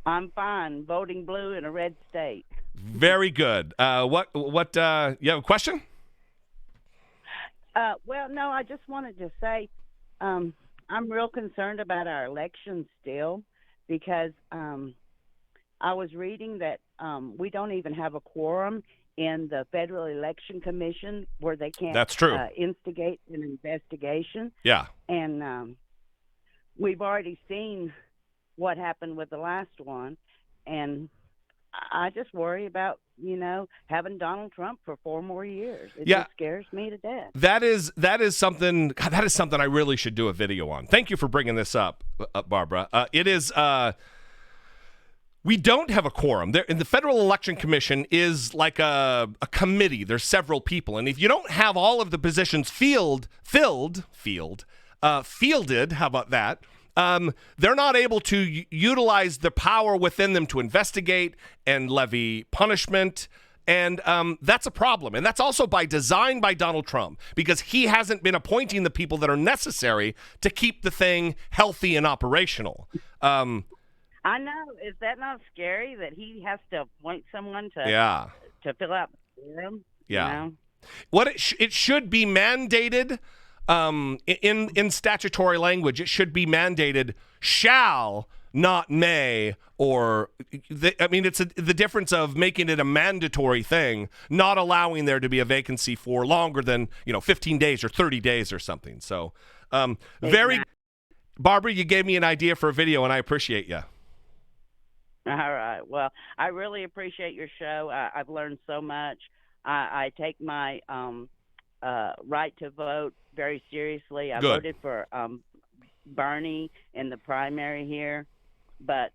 I'm fine. Voting blue in a red state. Very good. What you have a question? Well, no, I just wanted to say I'm real concerned about our election still because I was reading that we don't even have a quorum in the Federal Election Commission where they can't That's true. Instigate an investigation. Yeah. And we've already seen what happened with the last one, and I just worry about, having Donald Trump for 4 more years. It just scares me to death. That is something I really should do a video on. Thank you for bringing this up, Barbara. It is we don't have a quorum. There, in the Federal Election Commission is like a committee. There's several people, and if you don't have all of the positions fielded, how about that? They're not able to utilize the power within them to investigate and levy punishment. And that's a problem. And that's also by design by Donald Trump, because he hasn't been appointing the people that are necessary to keep the thing healthy and operational. I know. Is that not scary that he has to appoint someone to fill out the form? Yeah. What it should be mandated in statutory language. It should be mandated shall, not may, or it's the difference of making it a mandatory thing, not allowing there to be a vacancy for longer than 15 days or 30 days or something. So, Barbara, you gave me an idea for a video, and I appreciate you. All right. Well, I really appreciate your show. I've learned so much. I take my right to vote very seriously. I voted for Bernie in the primary here, but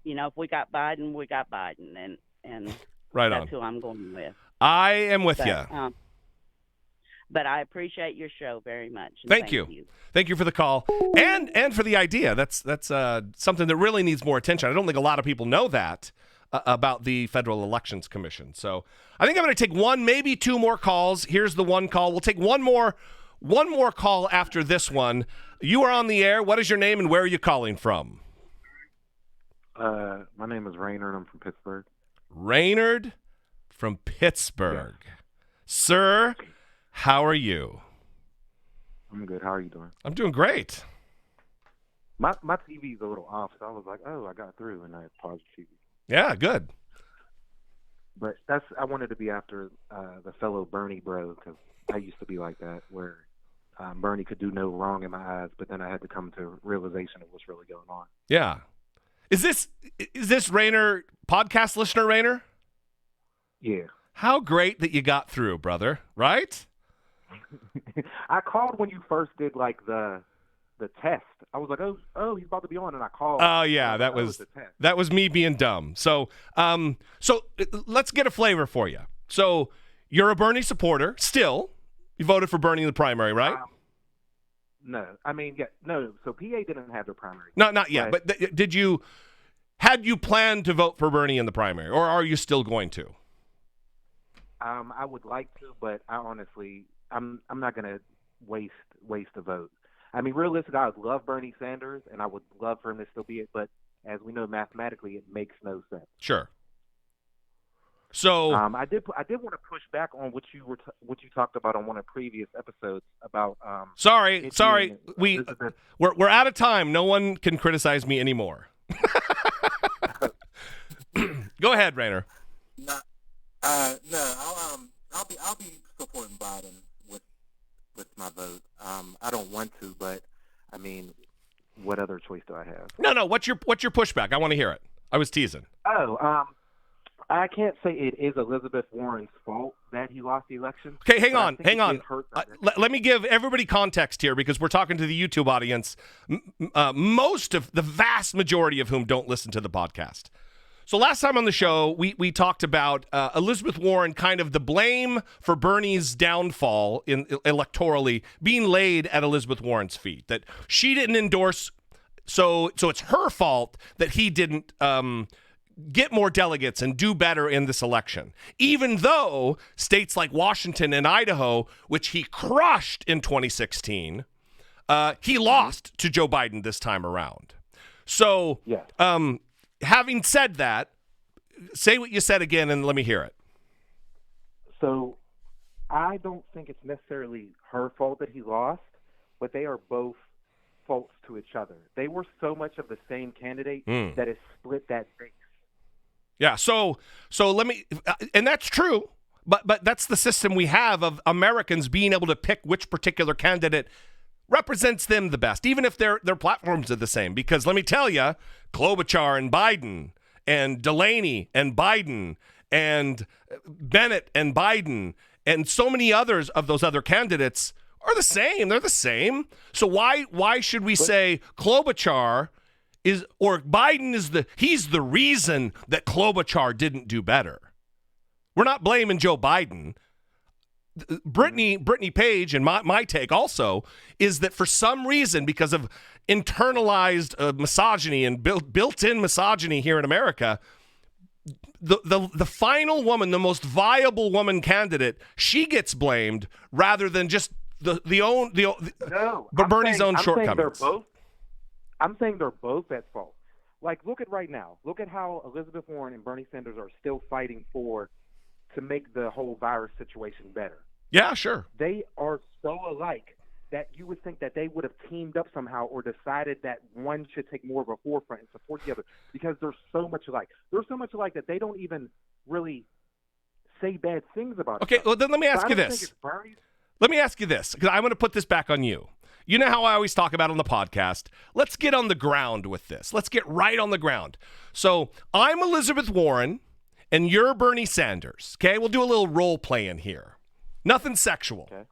if we got Biden, we got Biden, and right that's on. who I'm going with. I am with you. But I appreciate your show very much. Thank you. Thank you for the call and for the idea. That's something that really needs more attention. I don't think a lot of people know that about the Federal Elections Commission. So I think I'm going to take one, maybe 2 more calls. Here's the one call. We'll take one more call after this one. You are on the air. What is your name and where are you calling from? My name is Raynard. I'm from Pittsburgh. Raynard from Pittsburgh. Yeah. Sir, how are you? I'm good. How are you doing? I'm doing great. My TV's a little off, so I was like, oh, I got through, and I paused the TV. Yeah, good. But I wanted to be after the fellow Bernie bro, because I used to be like that, where Bernie could do no wrong in my eyes, but then I had to come to realization of what's really going on. Yeah. Is this Rayner podcast listener, Rayner? Yeah. How great that you got through, brother, right? I called when you first did like the test. I was like, oh, he's about to be on, and I called. Oh yeah, that was me being dumb. So let's get a flavor for you. So you're a Bernie supporter still. You voted for Bernie in the primary, right? No, I mean, yeah, no. So PA didn't have their primary. Not yet. But had you planned to vote for Bernie in the primary, or are you still going to? I would like to, but I honestly, I'm not going to waste a vote. I mean, realistically, I would love Bernie Sanders, and I would love for him to still be it. But as we know, mathematically, it makes no sense. Sure. So I did want to push back on what you talked about on one of the previous episodes about. Sorry, we're out of time. No one can criticize me anymore. Go ahead, Rainer. No, I'll be supporting Biden with my vote. I don't want to, but I mean, what other choice do I have? No. What's your pushback? I want to hear it. I was teasing. I can't say it is Elizabeth Warren's fault that he lost the election. Okay, hang on. Let me give everybody context here because we're talking to the YouTube audience, most of the vast majority of whom don't listen to the podcast. So last time on the show, we talked about Elizabeth Warren, kind of the blame for Bernie's downfall electorally being laid at Elizabeth Warren's feet, that she didn't endorse, so it's her fault that he didn't get more delegates and do better in this election, even though states like Washington and Idaho, which he crushed in 2016, he lost to Joe Biden this time around. So, having said that, say what you said again and let me hear it. So, I don't think it's necessarily her fault that he lost, but they are both faults to each other. They were so much of the same candidate that it split that base. Yeah, so let me, and that's true, but that's the system we have of Americans being able to pick which particular candidate represents them the best, even if their platforms are the same. Because let me tell you, Klobuchar and Biden, and Delaney and Biden, and Bennett and Biden, and so many others of those other candidates are the same. They're the same. So why should we say Klobuchar or Biden he's the reason that Klobuchar didn't do better? We're not blaming Joe Biden. Brittany Page, and my take also, is that for some reason, because of internalized misogyny and built-in misogyny here in America, the final woman, the most viable woman candidate, she gets blamed rather than just Bernie's own shortcomings. I'm saying they're both at fault. Like, look at right now. Look at how Elizabeth Warren and Bernie Sanders are still fighting to make the whole virus situation better. Yeah, sure. They are so alike that you would think that they would have teamed up somehow or decided that one should take more of a forefront and support the other because they're so much alike. They're so much alike that they don't even really say bad things about it. Okay, well, then let me ask you this. Let me ask you this, because I'm going to put this back on you. You know how I always talk about on the podcast? Let's get on the ground with this. Let's get right on the ground. So I'm Elizabeth Warren, and you're Bernie Sanders. Okay, we'll do a little role playing here. Nothing sexual. Okay.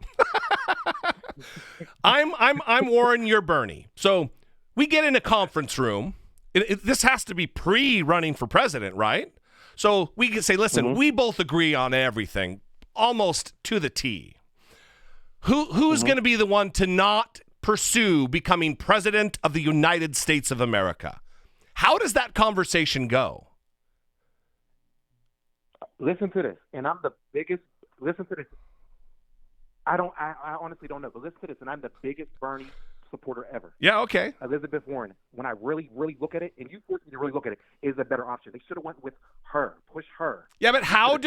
I'm Warren, you're Bernie. So we get in a conference room. This has to be pre-running for president, right? So we can say, listen, we both agree on everything, almost to the T. Who's going to be the one to not pursue becoming president of the United States of America? How does that conversation go? Listen to this, and I'm the biggest. Listen to this. I honestly don't know, but listen to this, and I'm the biggest Bernie supporter ever. Yeah, okay. Elizabeth Warren, when I really, really look at it, and you force me to really look at it, is a better option. They should have went with her, push her. Yeah, but how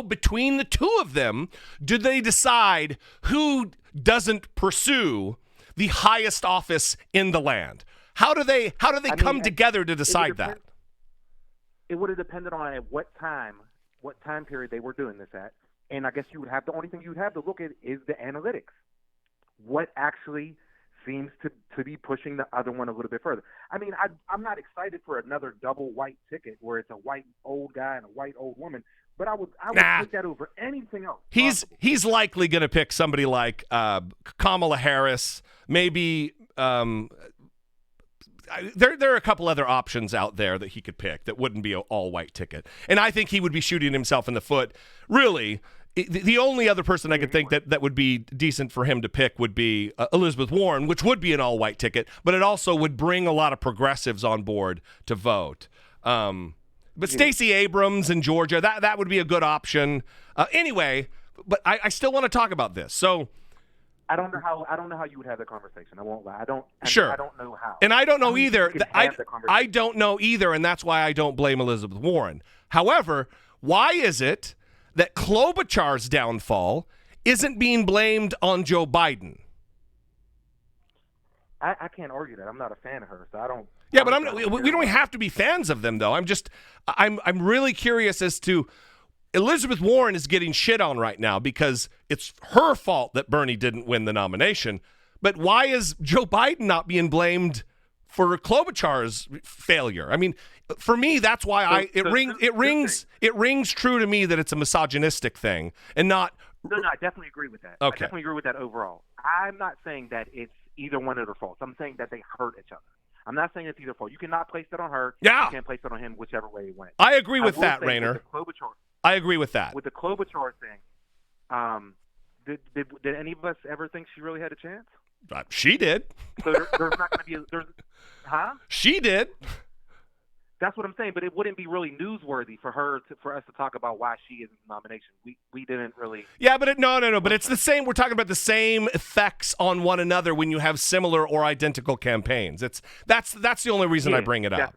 between the two of them do they decide who doesn't pursue the highest office in the land? How do they come together to decide that? It would have depended on at what time period they were doing this at. And I guess the only thing you'd have to look at is the analytics. What actually seems to be pushing the other one a little bit further. I mean, I'm not excited for another double white ticket where it's a white old guy and a white old woman, but I would take that over anything else. He's likely going to pick somebody like Kamala Harris, maybe. There are a couple other options out there that he could pick that wouldn't be an all-white ticket. And I think he would be shooting himself in the foot. Really, the only other person I could think that would be decent for him to pick would be Elizabeth Warren, which would be an all-white ticket, but it also would bring a lot of progressives on board to vote. But Stacey Abrams in Georgia, that would be a good option. Anyway, but I still want to talk about this. So I don't know how you would have that conversation. I won't lie. I don't know how. And I don't know either. I don't know either, and that's why I don't blame Elizabeth Warren. However, why is it that Klobuchar's downfall isn't being blamed on Joe Biden? I can't argue that. I'm not a fan of her, so I don't. Yeah, but we don't have to be fans of them, though. I'm really curious as to. Elizabeth Warren is getting shit on right now because it's her fault that Bernie didn't win the nomination. But why is Joe Biden not being blamed for Klobuchar's failure? I mean, for me, that's why it rings true to me that it's a misogynistic thing and not. No, I definitely agree with that. Okay. I definitely agree with that overall. I'm not saying that it's either one of their faults. I'm saying that they hurt each other. I'm not saying it's either fault. You cannot place that on her. Yeah. You can't place it on him, whichever way it went. I agree with that, Rayner. I agree with that. With the Klobuchar thing, did any of us ever think she really had a chance? She did. So there's not going to be huh? She did. That's what I'm saying, but it wouldn't be really newsworthy for us to talk about why she is in the nomination. We didn't really. Yeah, but no. But it's the same. We're talking about the same effects on one another when you have similar or identical campaigns. That's the only reason I bring it up.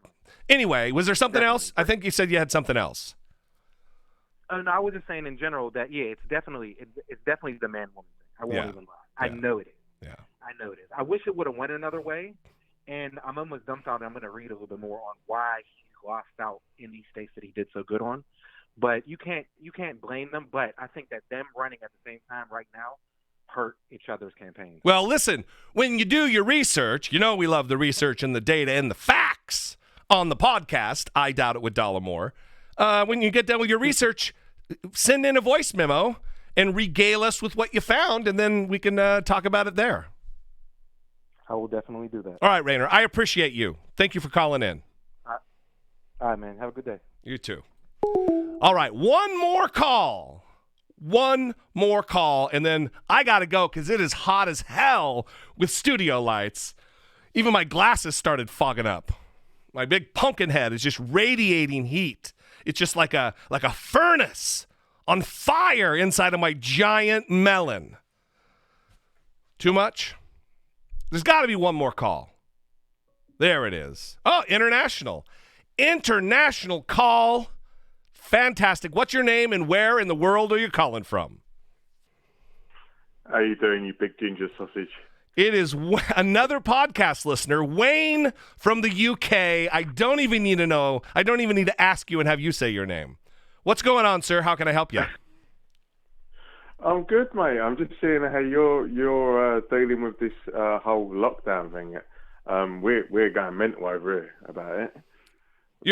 Anyway, was there something else? I think you said you had something else. No, I was just saying in general that it's definitely the man-woman thing. I won't even lie. I know it is. Yeah, I know it is. I wish it would have went another way, and I'm almost dumbfounded. I'm going to read a little bit more on why he lost out in these states that he did so good on. But you can't blame them. But I think that them running at the same time right now hurt each other's campaigns. Well, listen, when you do your research, we love the research and the data and the facts on the podcast. I Doubt It with Dollemore. When you get done with your research, send in a voice memo and regale us with what you found, and then we can talk about it there. I will definitely do that. All right, Rayner. I appreciate you. Thank you for calling in. All right, man. Have a good day. You too. All right, one more call, and then I got to go because it is hot as hell with studio lights. Even my glasses started fogging up. My big pumpkin head is just radiating heat. It's just like a furnace on fire inside of my giant melon. Too much? There's got to be one more call. There it is. Oh, international call. Fantastic. What's your name and where in the world are you calling from? How you doing, you big ginger sausage? It is another podcast listener, Wayne from the UK. I don't even need to know. I don't even need to ask you and have you say your name. What's going on, sir? How can I help you? I'm good, mate. I'm just seeing how you're dealing with this whole lockdown thing. We're going mental over here about it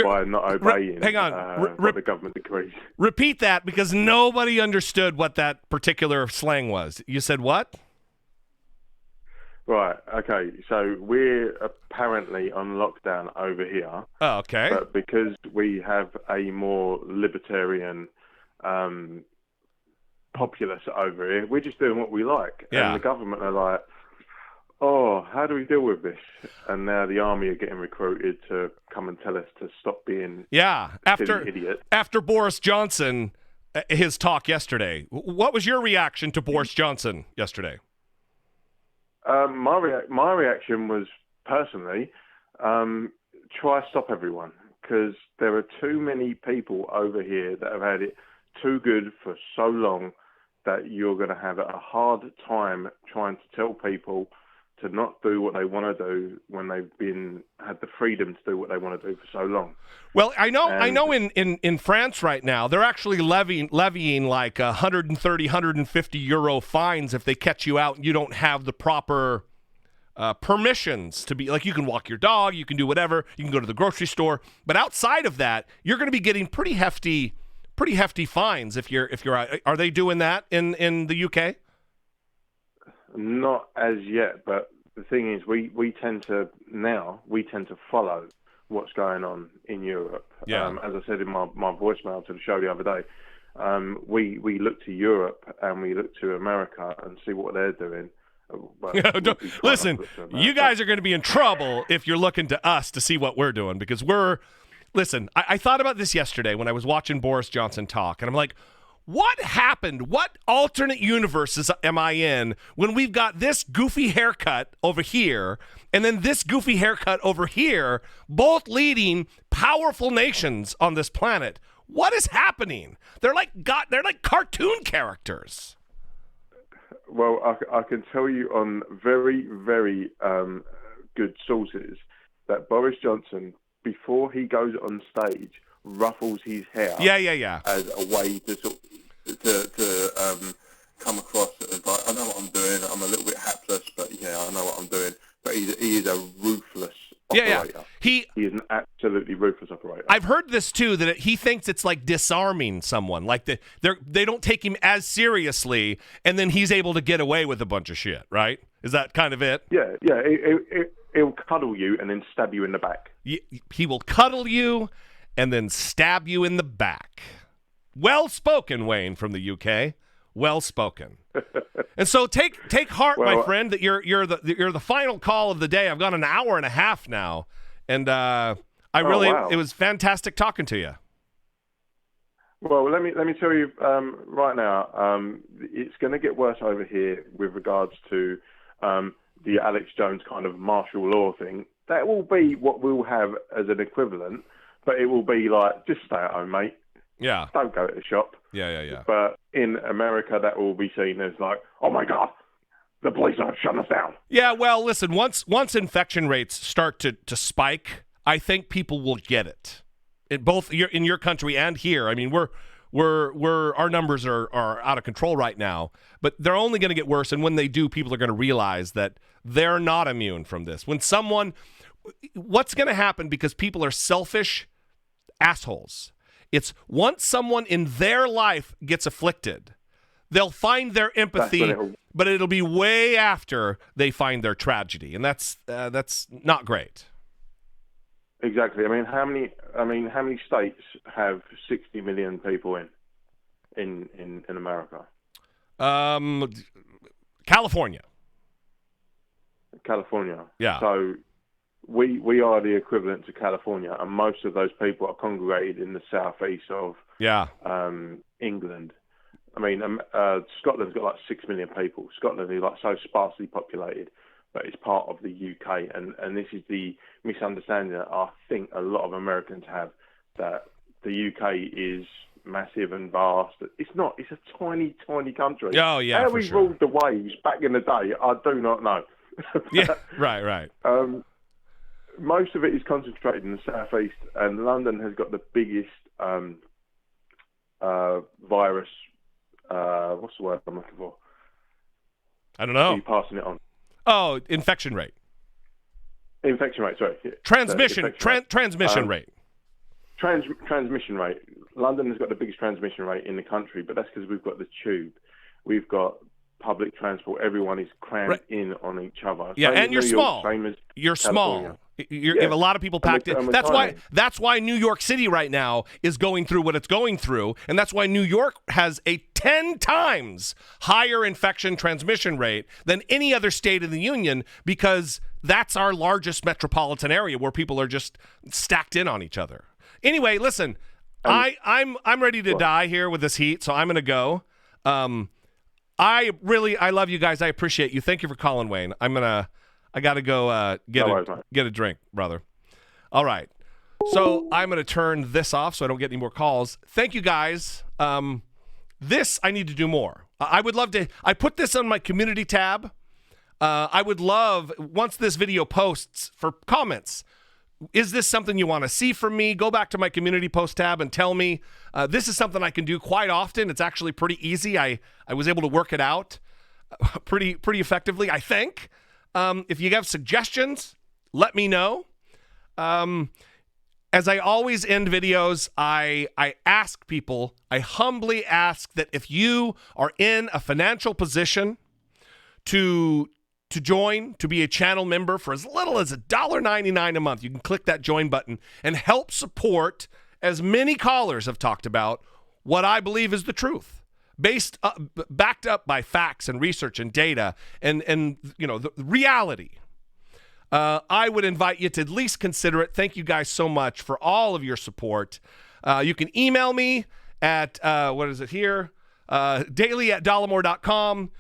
by not obeying hang on. what the government decrees. Repeat that because nobody understood what that particular slang was. You said what? Right, okay, so we're apparently on lockdown over here. Oh, okay. But because we have a more libertarian populace over here, we're just doing what we like. Yeah. And the government are like, oh, how do we deal with this? And now the army are getting recruited to come and tell us to stop being silly idiots. After Boris Johnson, his talk yesterday, what was your reaction to Boris Johnson yesterday? My reaction was, personally, try to stop everyone, because there are too many people over here that have had it too good for so long that you're going to have a hard time trying to tell people to not do what they want to do when they've had the freedom to do what they want to do for so long. Well, I know in France right now, they're actually levying like 130, 150 euro fines if they catch you out and you don't have the proper permissions to be, like, you can walk your dog, you can do whatever, you can go to the grocery store. But outside of that, you're going to be getting pretty hefty pretty hefty fines if you're. Are they doing that in the UK? Not as yet, but the thing is, we tend to follow what's going on in Europe. Yeah. As I said in my voicemail to the show the other day, we look to Europe and we look to America and see what they're doing. Well, listen, you guys are going to be in trouble if you're looking to us to see what we're doing, because listen, I thought about this yesterday when I was watching Boris Johnson talk, and I'm like, what happened? What alternate universes am I in when we've got this goofy haircut over here and then this goofy haircut over here, both leading powerful nations on this planet? What is happening? They're like cartoon characters. Well, I can tell you on very, very good sources that Boris Johnson, before he goes on stage, ruffles his hair. Yeah. As a way to come across as like, I know what I'm doing. I'm a little bit hapless, but yeah, I know what I'm doing. But he is a ruthless operator. Yeah. He is an absolutely ruthless operator. I've heard this too, that he thinks it's like disarming someone, like they don't take him as seriously, and then he's able to get away with a bunch of shit. Right? Is that kind of it? Yeah. He'll cuddle you and then stab you in the back. He will cuddle you and then stab you in the back. Well spoken, Wayne from the UK. Well spoken. And so take heart, my friend, that you're the final call of the day. I've got an hour and a half now, and it was fantastic talking to you. Well, let me tell you right now, it's going to get worse over here with regards to the Alex Jones kind of martial law thing. That will be what we'll have as an equivalent, but it will be like, just stay at home, mate. Yeah. Don't go to the shop. Yeah. But in America, that will be seen as like, oh my God, the police are shutting us down. Yeah, well, listen, once infection rates start to spike, I think people will get it. In your country and here. I mean, our numbers are out of control right now, but they're only going to get worse. And when they do, people are going to realize that they're not immune from this. What's going to happen, because people are selfish assholes, it's once someone in their life gets afflicted, they'll find their empathy, but it'll be way after they find their tragedy, and that's not great. Exactly. I mean, how many states have 60 million people in America? California. Yeah. So we are the equivalent to California, and most of those people are congregated in the southeast of England. I mean, Scotland's got like 6 million people. Scotland is like so sparsely populated, but it's part of the UK, and this is the misunderstanding that I think a lot of Americans have, that the UK is massive and vast. It's not. It's a tiny, tiny country. Oh, yeah, How we ruled the waves back in the day, I do not know. Yeah, right. Most of it is concentrated in the southeast, and London has got the biggest virus. What's the word I'm looking for? I don't know. Are you passing it on? Oh, infection rate. Infection rate, sorry. Yeah. Transmission rate. Transmission rate. London has got the biggest transmission rate in the country, but that's because we've got the tube. We've got public transport. Everyone is crammed in on each other. Yeah, same and you're New small. York, same as you're California. small. You have a lot of people packed in. That's why New York City right now is going through what it's going through, and that's why New York has a 10 times higher infection transmission rate than any other state in the union, because that's our largest metropolitan area where people are just stacked in on each other. Anyway, listen, I'm ready to die here with this heat, so I'm going to go. I love you guys. I appreciate you. Thank you for calling, Wayne. I got to go get a drink, brother. All right. So I'm going to turn this off so I don't get any more calls. Thank you, guys. This I need to do more. I would love to. I put this on my community tab. I would love, once this video posts, for comments. Is this something you want to see from me? Go back to my community post tab and tell me. This is something I can do quite often. It's actually pretty easy. I was able to work it out pretty effectively, I think. If you have suggestions, let me know. As I always end videos, I ask people, I humbly ask that if you are in a financial position to join, to be a channel member for as little as $1.99 a month, you can click that join button and help support, as many callers have talked about, what I believe is the truth, backed up by facts and research and data and the reality. I would invite you to at least consider it. Thank you guys so much for all of your support. You can email me at, daily@dollemore.com.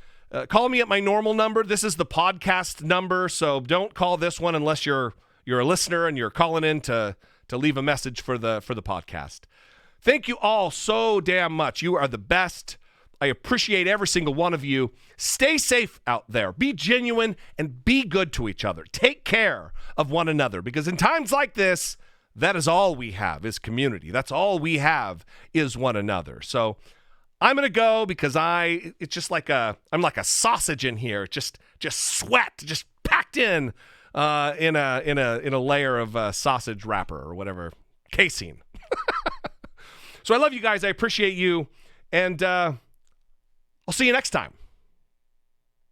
Call me at my normal number. This is the podcast number, so don't call this one unless you're a listener and you're calling in to leave a message for the podcast. Thank you all so damn much. You are the best. I appreciate every single one of you. Stay safe out there. Be genuine and be good to each other. Take care of one another, because in times like this, that is all we have is community. That's all we have is one another. So I'm going to go because it's just like I'm like a sausage in here. Just sweat, just packed in a layer of sausage wrapper or whatever, casing. So I love you guys. I appreciate you. And I'll see you next time.